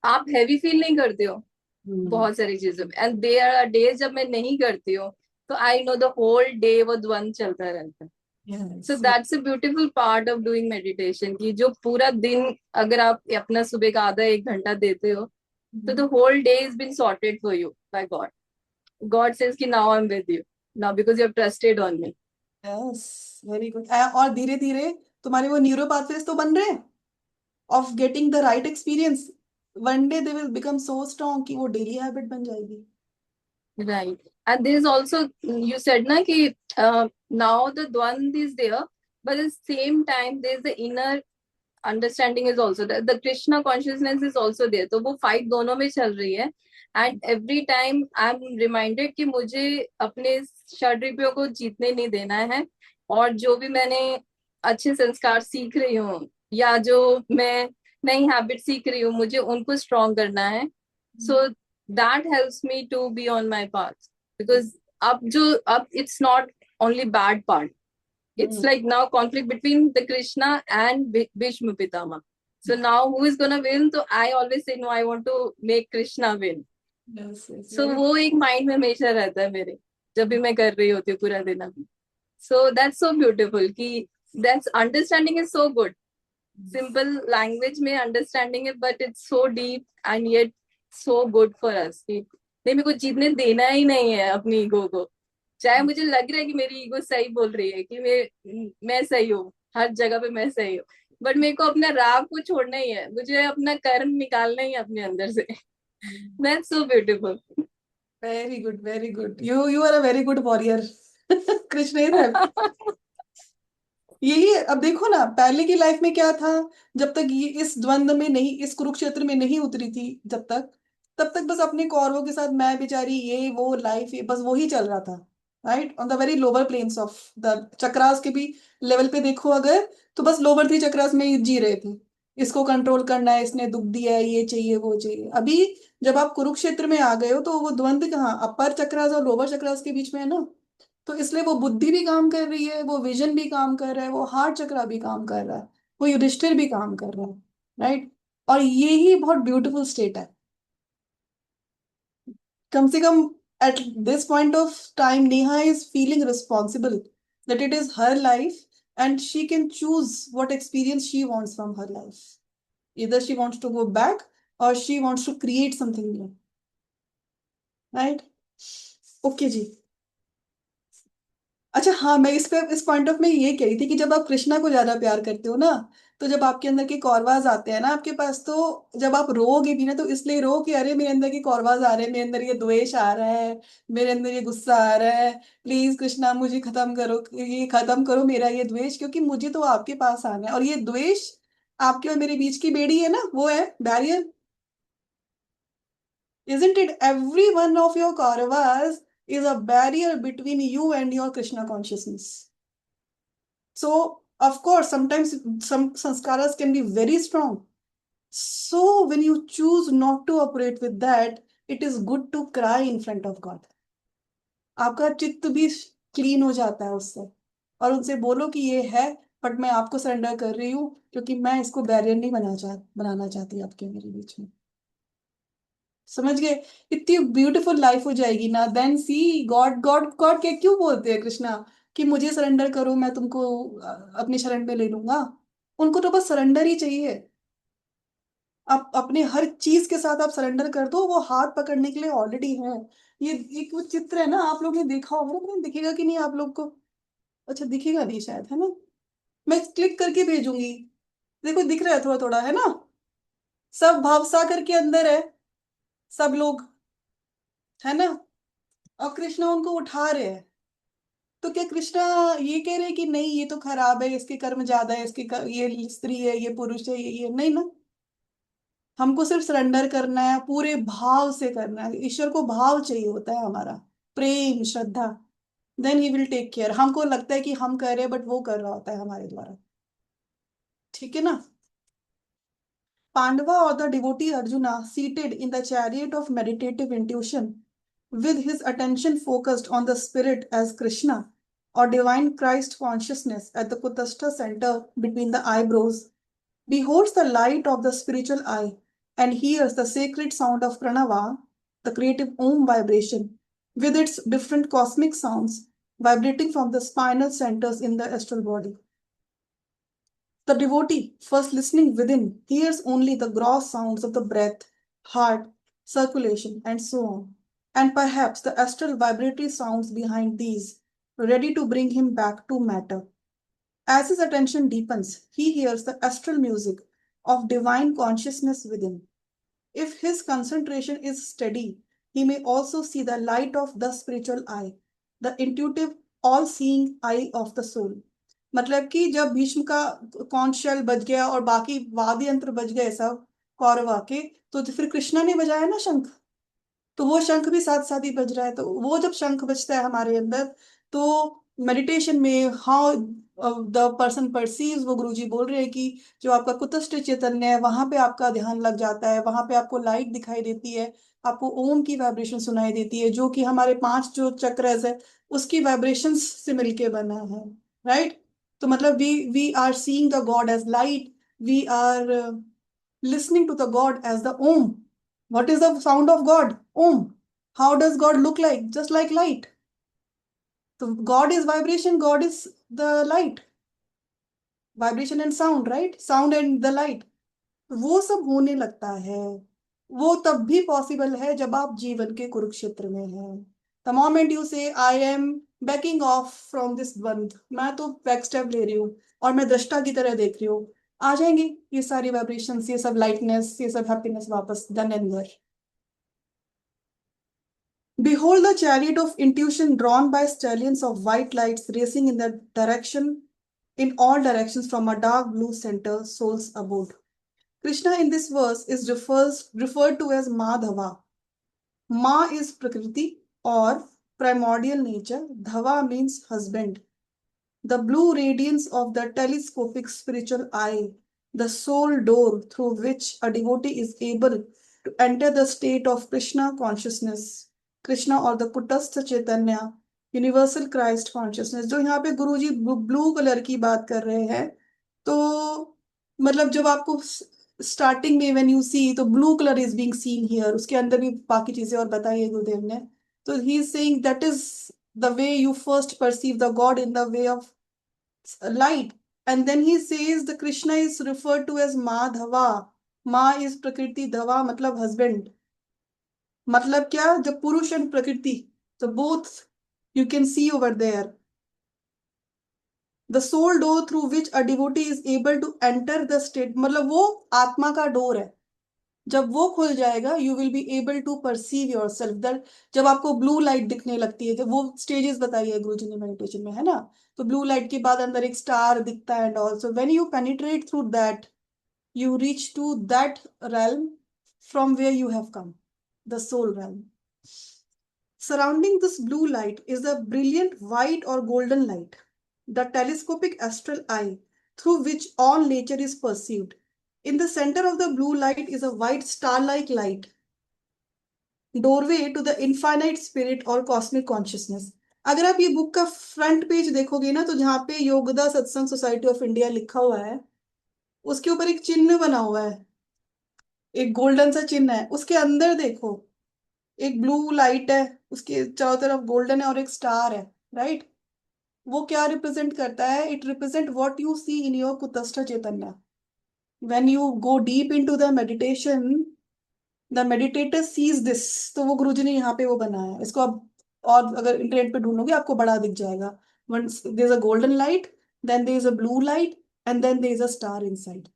आप हैवी फील नहीं करते हो बहुत सारी चीजों में, एंड देयर आर डेज जब मैं नहीं करती हूँ तो I know the whole day वो द्वंद चलता रहता है. So Yes. That's a beautiful part of doing meditation कि जो पूरा दिन अगर आप अपना सुबह का आधा एक घंटा देते हो तो the whole day has been sorted for you by God. God says कि now I'm with you. Now because you have trusted on me. Yes, very good. और धीरे धीरे तुम्हारे वो न्यूरो पाथवेज तो बन रहे हैं of getting the right experience. One day they will become so strong कि वो डेली हैबिट बन जाएगी. Right. And there is also, you said na कि now the Dvand is there, but at the same time there is the inner understanding is also there. The Krishna consciousness is also there. तो वो fight दोनों में चल रही है. And every time I'm reminded कि मुझे अपने षड्रिपुयों को जीतने नहीं देना है, और जो भी मैंने अच्छे संस्कार सीख रही हूँ या जो मैं नई हैबिट सीख रही हूँ मुझे उनको स्ट्रॉन्ग करना है. So that helps me to be on my path, because अब it's not only bad part, it's like now conflict between the Krishna and Bhishma Pitama. So now who is gonna win? So I always say no, I want to make Krishna win. Yes, yes, So वो एक माइंड में हमेशा रहता है मेरे, जब भी मैं कर रही होती हूँ पूरा दिन अभी. So that's so beautiful कि that's understanding is so good. Simple language में understanding है, but it's so deep and yet so good for us कि नहीं, मेरे को जीतने देना ही नहीं है अपनी ईगो को. चाहे मुझे लग रहा है कि मेरी ईगो सही बोल रही है कि मैं सही हूँ, हर जगह पे मैं सही हूँ, बट मेरे को अपना राग को छोड़ना ही है, मुझे अपना कर्म निकालना ही है अपने अंदर से. That's so beautiful. Very good, very good. You are a very good warrior. Krishna is happy. यही अब देखो ना, पहले की लाइफ में क्या था, जब तक ये इस द्वंद में नहीं, इस कुरुक्षेत्र में नहीं उतरी थी, जब तक, तब तक बस अपने कौरवों के साथ मैं बेचारी, ये वो लाइफ, ये बस वही चल रहा था. Right, on the very lower planes of the chakras के भी लेवल पे देखो अगर, तो बस लोअर थ्री चक्रास में ही जी रहे थे. इसको कंट्रोल करना है, इसने दुख दिया है, ये चाहिए वो चाहिए. अभी जब आप कुरुक्षेत्र में आ गए हो तो वो द्वंद कहाँ, अपर चक्रास और लोअर चक्रास के बीच में है ना. तो इसलिए वो बुद्धि भी काम कर रही है, वो विजन भी काम कर रहा है, वो हार्ट चक्रा भी काम कर रहा है, वो युधिष्ठिर भी काम कर रहा है. राइट. और ये ही बहुत ब्यूटीफुल स्टेट है. कम से कम at this point of time Neha is feeling responsible that it is her life and she can choose what experience she wants from her life. Either she wants to go back or she wants to create something new. Right. Okay ji. अच्छा हाँ, मैं इस पे इस पॉइंट ऑफ में ये कह रही थी कि जब आप कृष्णा को ज्यादा प्यार करते हो ना, तो जब आपके अंदर के कौरवाज आते हैं ना आपके पास, तो जब आप रोओगे भी ना तो इसलिए रो कि अरे मेरे अंदर के कौरवाज आ रहे हैं, मेरे अंदर ये द्वेष आ रहा है, मेरे अंदर ये गुस्सा आ रहा है, प्लीज कृष्णा मुझे खत्म करो, ये खत्म करो मेरा ये द्वेष, क्योंकि मुझे तो आपके पास आना है. और ये द्वेष आपके और मेरे बीच की बेड़ी है ना, वो है barrier. Isn't it? Every one of your Kauravas is a barrier between you and your Krishna consciousness. So, of course, sometimes some sanskaras can be very strong. So, when you choose not to operate with that, it is good to cry in front of God. आपका चित्त भी क्लीन हो जाता है उससे, और उनसे बोलो कि ये है, बट मैं आपको सरेंडर कर रही हूँ क्योंकि मैं इसको बैरियर नहीं बनाना चाहती आपके मेरे बीच में. समझ गए? इतनी ब्यूटीफुल लाइफ हो जाएगी ना. देन सी गॉड, गॉड के क्यों बोलते हैं कृष्णा कि मुझे सरेंडर करो, मैं तुमको अपने शरण में ले लूंगा. उनको तो बस सरेंडर ही चाहिए. आप अपने हर चीज के साथ आप सरेंडर कर दो, वो हाथ पकड़ने के लिए ऑलरेडी है. ये एक वो चित्र है ना, आप लोग ने देखा होगा, पता नहीं दिखेगा कि नहीं आप लोग को. अच्छा दिखेगा नहीं शायद, है ना. मैं क्लिक करके भेजूंगी. देखो दिख रहा है थोड़ा थोड़ा, है ना. सब भावसागर के अंदर है, सब लोग, है ना। और कृष्णा उनको उठा रहे हैं। तो क्या कृष्णा ये कह रहे हैं कि नहीं ये तो खराब है, इसके कर्म ज्यादा है, ये स्त्री है, ये पुरुष है, ये नहीं ना। हमको सिर्फ सरेंडर करना है, पूरे भाव से करना है। ईश्वर को भाव चाहिए होता है हमारा, प्रेम श्रद्धा। Then he will take care. हमको लगता है कि हम कर रहे हैं, बट वो कर रहा होता है हमारे द्वारा। ठीक है ना। Pandava or the devotee Arjuna, seated in the chariot of meditative intuition, with his attention focused on the spirit as Krishna, or divine Christ consciousness at the Kutastha center between the eyebrows, beholds the light of the spiritual eye and hears the sacred sound of Pranava, the creative Om vibration, with its different cosmic sounds vibrating from the spinal centers in the astral body. The devotee, first listening within, hears only the gross sounds of the breath, heart, circulation, and so on, and perhaps the astral vibratory sounds behind these, ready to bring him back to matter. As his attention deepens, he hears the astral music of divine consciousness within. If his concentration is steady, he may also see the light of the spiritual eye, the intuitive, all seeing eye of the soul. मतलब कि जब भीष्म का कौन शल बज गया और बाकी वाद्य यंत्र बज गए सब कौरवा के, तो फिर कृष्णा ने बजाया ना शंख, तो वो शंख भी साथ साथ ही बज रहा है। तो वो जब शंख बजता है हमारे अंदर, तो मेडिटेशन में हाउ द पर्सन परसीव्स, वो गुरुजी बोल रहे हैं कि जो आपका कुतस्थ चैतन्य है वहां पे आपका ध्यान लग जाता है, वहां पे आपको लाइट दिखाई देती है, आपको ओम की वाइब्रेशन सुनाई देती है, जो कि हमारे 5 जो चक्रस है उसकी वाइब्रेशंस से मिलके बना है। राइट। तो मतलब we are seeing the God as light, we are listening to the God as the Om. What is the sound of God? Om. How does God look like? Just like light. So God is vibration, God is the light. Vibration and sound, right? Sound and the light. वो सब होने लगता है। वो तब भी पॉसिबल है जब आप जीवन के कुरुक्षेत्र में हैं। द मोमेंट यू से I am banking of from this द्वंद, मैं तो बैक स्टेप ले रही हूँ और मैं दृष्टा की तरह देख रही हूँ, आ जाएंगी ये सारी वाइब्रेशंस, ये सब लाइटनेस, ये सब हैप्पीनेस वापस धन and. Behold the chariot of intuition drawn by stallions of white lights racing in all directions from a dark blue center, soul's abode. Krishna in this verse is referred to as Madhava. Ma is Prakriti or primordial nature. Dhava means husband. The blue radiance of the telescopic spiritual eye, the soul door through which a devotee is able to enter the state of Krishna consciousness, Krishna or the Kutastha Chaitanya, universal Christ consciousness. जो यहाँ पे गुरुजी ब्लू कलर की बात कर रहे हैं, तो मतलब जब आपको स्टार्टिंग में व्हेन यू सी, तो blue colour is being seen here, उसके अंदर भी बाकी चीजें और बताई है गुरुदेव ने। तो he is saying that is the way you first perceive the God in the way of light. And then he says the Krishna is referred to as Madhava. Ma is Prakriti, Dhava मतलब husband। मतलब क्या, जब पुरुष एंड प्रकृति, तो both you can see over there. The soul door through which a devotee is able to enter the state, मतलब वो आत्मा का डोर है। जब वो खुल जाएगा you will be able to perceive yourself. That जब आपको ब्लू लाइट दिखने लगती है, जब वो स्टेजेस बताई है गुरु जी ने मेडिटेशन में, है ना। तो ब्लू लाइट के बाद अंदर एक स्टार दिखता है, and also when you penetrate through that you reach to that realm from where you have come, the soul realm. Surrounding this blue light is a brilliant white or golden light, the telescopic astral eye through which all nature is perceived. In the center of the blue light is a white star-like light, doorway to the infinite spirit or cosmic consciousness. अगर आप ये बुक का फ्रंट पेज देखोगे ना, तो जहाँ पे योगदा सत्संग सोसाइटी ऑफ इंडिया लिखा हुआ है, उसके ऊपर एक चिन्ह बना हुआ है, एक गोल्डन सा चिन्ह है। उसके अंदर देखो, एक ब्लू लाइट है, उसके चारों तरफ गोल्डन है और एक स्टार है। राइट। वो क्या रिप्रेजेंट करता है? It represent what you see in your कुतस्थ चैतन्य। When you go deep into the meditation, the meditator sees this. तो वो गुरुजी ने यहाँ पे वो बनाया है इसको। आप और अगर इंटरनेट पे ढूंढोगे आपको बड़ा दिख जाएगा। once there is a golden light, then there is a blue light, and then there is a star inside.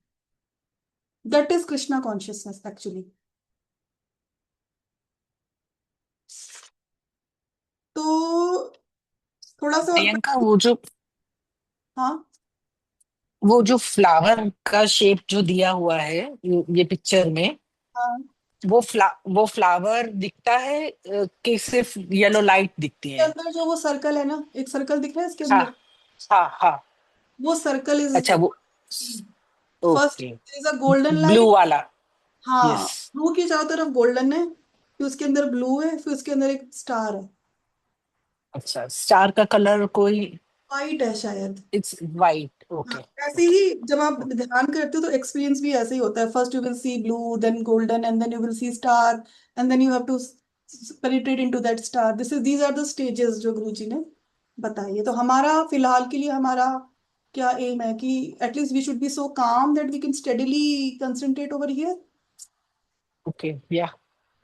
That is Krishna consciousness actually. तो थोड़ा सा और प्रियंका, हाँ वो जो फ्लावर का शेप जो दिया हुआ है ये पिक्चर में, हाँ, वो फ्लावर दिखता है कि सिर्फ येलो लाइट दिखती इसके है? अंदर जो वो सर्कल है ना, एक सर्कल दिख रहा है इसके हाँ अंदर, हाँ हाँ। वो सर्कल इज अच्छा, वो first okay, is a golden blue light. वाला। हाँ, यस। ब्लू की चारों तरफ गोल्डन है, फिर उसके अंदर ब्लू है, फिर उसके अंदर एक स्टार है, अच्छा, स्टार का कलर कोई? वाइट है शायद। It's white. हाँ, ओके ऐसे ओके। ही जब आप ध्यान करते हो तो एक्सपीरियंस भी ऐसे ही होता है। First you will see blue, then golden, and then you will see star, and then you have to penetrate into that star. These are the stages जो गुरु जी ने बताई है। तो हमारा फिलहाल के लिए हमारा क्या एम है कि at least we should be so calm that we can steadily concentrate over here. Okay yeah.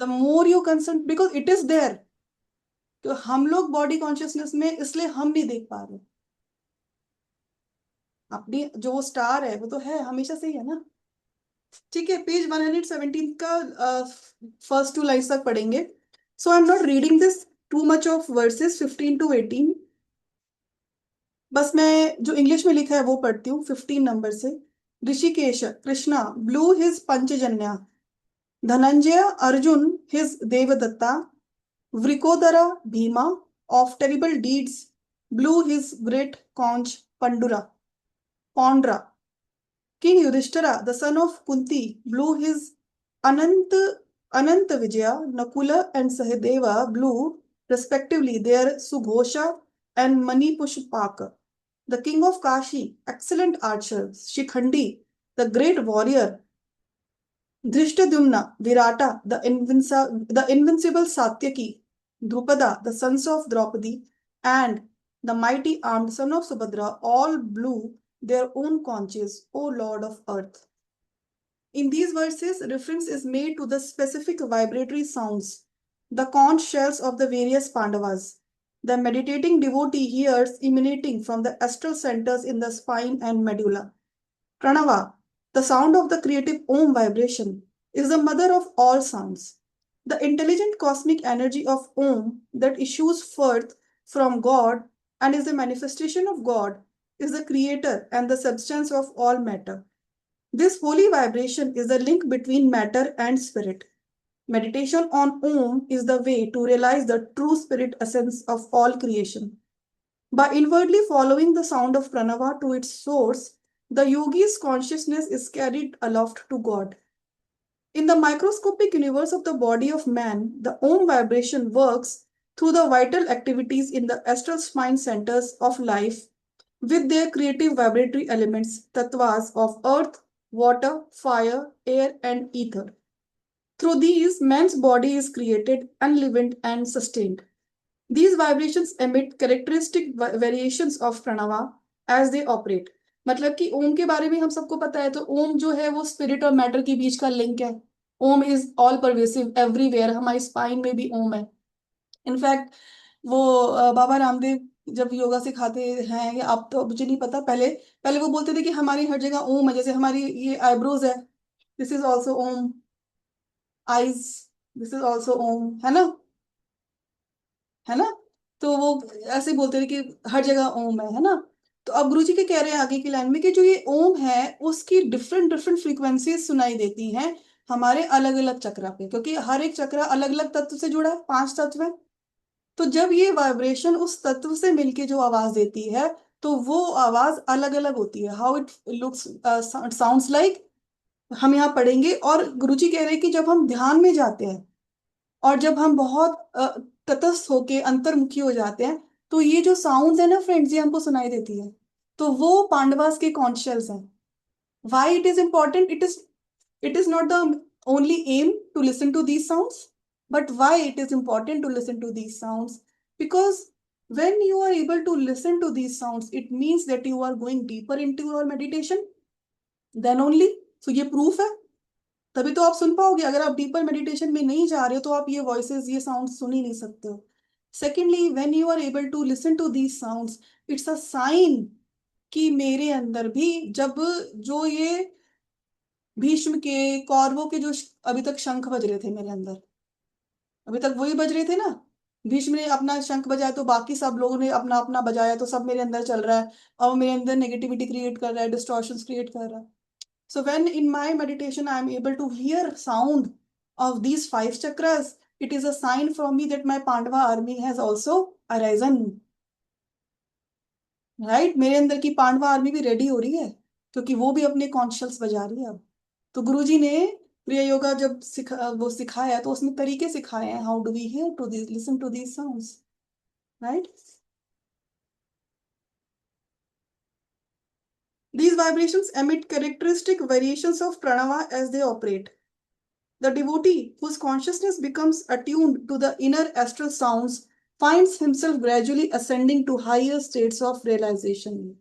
The more you consent, because it is there, तो हम लोग बॉडी कॉन्शियसनेस में इसलिए हम नहीं देख पा रहे। अपनी जो वो स्टार है वो तो है, हमेशा से ही है ना। ठीक है, पेज 117 का फर्स्ट टू लाइन्स तक पढ़ेंगे। So I am not reading this too much of verses 15 to 18। बस मैं जो इंग्लिश में लिखा है वो पढ़ती हूँ 15 नंबर से। Hrishikesh Krishna blew his Panchajanya, Dhananjaya Arjuna his Devadatta, Vrikodara Bhima of terrible deeds blew his great conch Pondra. King Yudhishthira, the son of Kunti, blew his Anant Ananta Vijaya, Nakula and Sahadeva blew respectively their Sughosha and Manipushpaka. The king of Kashi, excellent archer, Shikhandi, the great warrior, Drishtadumna, Virata, the invincible Satyaki, Drupada, the sons of Draupadi, and the mighty armed son of Subhadra all blew their own conches, O Lord of earth. In these verses, reference is made to the specific vibratory sounds, the conch shells of the various Pandavas. The meditating devotee hears emanating from the astral centers in the spine and medulla. Pranava, the sound of the creative Om vibration, is the mother of all sounds. The intelligent cosmic energy of Om that issues forth from God and is the manifestation of God is the creator and the substance of all matter. This holy vibration is the link between matter and spirit. Meditation on Om is the way to realize the true spirit essence of all creation. By inwardly following the sound of pranava to its source, the yogi's consciousness is carried aloft to God. In the microscopic universe of the body of man, the Om vibration works through the vital activities in the astral spine centers of life with their creative vibratory elements, tattvas of earth, water, fire, air, and ether. Through these, man's body is created, enlivened, and sustained. These vibrations emit characteristic variations of pranava as they operate. मतलब कि ओम के बारे में हम सबको पता है, तो ओम जो है वो स्पिरिट और मैटर के बीच का लिंक है। ओम इज ऑल परवेसिव एवरीवेयर, हमारी स्पाइन में भी ओम है। इनफैक्ट वो बाबा रामदेव जब योगा सिखाते हैं, या आप तो मुझे नहीं पता, पहले पहले वो बोलते थे कि हमारी हर जगह ओम है। जैसे हमारी ये आईब्रोज है, this is also Om, eyes, this is also Om, है ना, है ना। तो वो ऐसे बोलते थे कि हर जगह ओम है ना। तो अब गुरुजी के कह रहे हैं आगे की लाइन में कि जो ये ओम है उसकी डिफरेंट डिफरेंट फ्रीक्वेंसीज सुनाई देती हैं हमारे अलग अलग चक्रा पे, क्योंकि हर एक चक्रा अलग अलग तत्व से जुड़ा है, 5 तत्व है। तो जब ये वाइब्रेशन उस तत्व से मिलके जो आवाज देती है, तो वो आवाज अलग अलग होती है। How it looks sounds like, हम यहाँ पढ़ेंगे। और गुरुजी कह रहे हैं कि जब हम ध्यान में जाते हैं और जब हम बहुत तटस्थ होके अंतर्मुखी हो जाते हैं, तो ये जो साउंड्स है ना फ्रेंड्स, ये हमको सुनाई देती है। तो वो पांडवास के कॉन्शियस हैं। Why it is important, it is not the only aim to listen to these sounds, but why it is important to listen to these sounds, because when you are able to listen to these sounds, it means that you are going deeper into your meditation, then only, so ये proof है, तभी तो आप सुन पाओगे। अगर आप डीपर मेडिटेशन में नहीं जा रहे हो तो आप ये वॉइसेस, ये साउंड सुन ही नहीं सकते हो। Secondly, when you are able to listen to these sounds, it's a sign कि मेरे अंदर भी जब जो ये भीष्म के, कौरवों के जो अभी तक शंख बज रहे थे मेरे अंदर, अभी तक वही बज रहे थे ना। भीष्म ने अपना शंख बजाया तो बाकी सब लोगों ने अपना अपना बजाया, तो सब मेरे अंदर चल रहा है और मेरे अंदर नेगेटिविटी क्रिएट कर रहा है, डिस्टॉर्शंस क्रिएट कर रहा है। So when in my meditation I am able to hear sound of these five chakras, it is a sign from me that my Pandava army has also arisen. Right? मेरे अंदर की पांडवा आर्मी भी रेडी हो रही है, क्योंकि वो भी अपने कॉन्शियस बजा रही है अब। तो गुरुजी ने क्रिया योगा जब वो सिखाया तो उसमें तरीके सिखाए हैं, how do we hear to this, listen to these sounds, right? These vibrations emit characteristic variations of pranava as they operate. The devotee, whose consciousness becomes attuned to the inner astral sounds, finds himself gradually ascending to higher states of realization.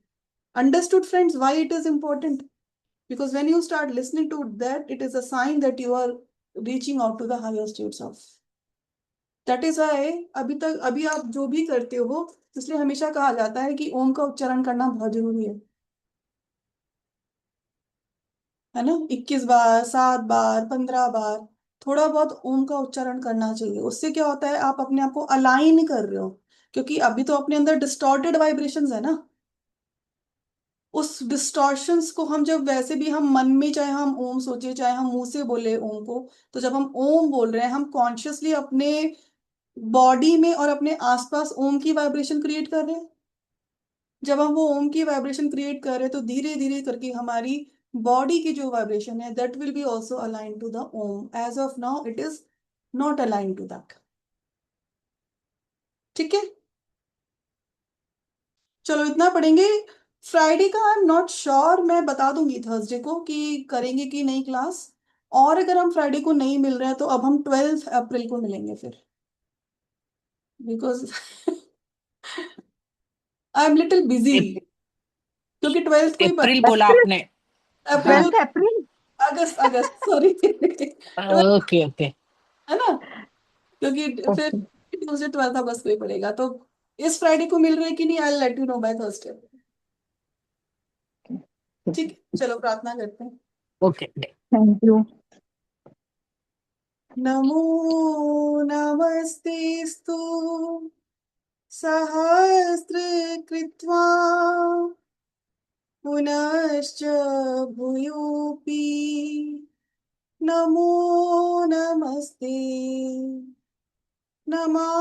Understood, friends, why it is important? Because when you start listening to that, it is a sign that you are reaching out to the higher states of. That is why अभी आप जो भी करते हो, इसलिए हमेशा कहा जाता है कि ओम का उच्चारण करना बहुत जरूरी है ना। 21 बार, 7 बार, 15 बार थोड़ा बहुत ओम का उच्चारण करना चाहिए। उससे क्या होता है, आप अपने आप को अलाइन कर रहे हो, क्योंकि अभी तो अपने अंदर डिस्टॉर्टेड वाइब्रेशंस है ना। उस डिस्टॉर्शंस को हम जब वैसे भी हम मन में, चाहे हम ओम सोचे चाहे हम मुंह से बोले ओम को, तो जब हम ओम बोल रहे हैं हम कॉन्शियसली अपने बॉडी में और अपने आसपास ओम की वाइब्रेशन क्रिएट कर रहे हैं। जब हम वो ओम की वाइब्रेशन क्रिएट कर रहे हैं तो धीरे धीरे करके हमारी बॉडी की जो वाइब्रेशन है that will be also align to the Om. As of now it is not align to that. ठीक है, चलो इतना पढ़ेंगे। फ्राइडे का आई एम नॉट श्योर, मैं बता दूंगी थर्सडे को कि करेंगे कि नहीं क्लास। और अगर हम फ्राइडे को नहीं मिल रहे हैं तो अब हम 12 अप्रैल को मिलेंगे फिर, because I am little busy, क्योंकि 12 को ही अप्रैल बोला आपने? अप्रैल, हाँ, 12 अप्रैल। अगस्त अगस्त सॉरी ओके ओके। है ना, क्योंकि फिर ओके, ट्यूसडे 12 अगस्त को ही पड़ेगा। तो इस फ्राइडे को मिल रहे हैं कि नहीं, I let you know by Thursday. ठीक है, चलो प्रार्थना करते हैं। ओके। Thank you. नमो नमस्तेस्तु सहस्त्र कृत्वा पुनश्च भूयोऽपि नमो नमस्ते नमोऽपुस्तादत्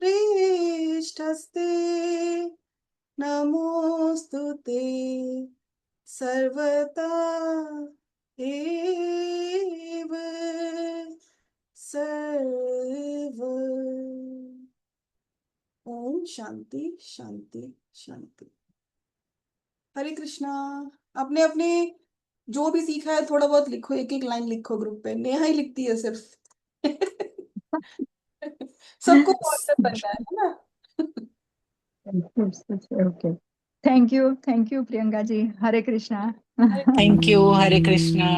पृष्ठस्ते नमोऽस्तु ते सर्वदा एव सर्व। ओम शांति शांति शांति। हरे कृष्णा। अपने अपने जो भी सीखा है थोड़ा बहुत लिखो, एक एक लाइन लिखो ग्रुप पे। नेहा ही लिखती है सिर्फ सबको व्हाट्सएप करना है ना। Okay, thank you Priyanka ji. Hare Krishna. Thank you. Hare Krishna.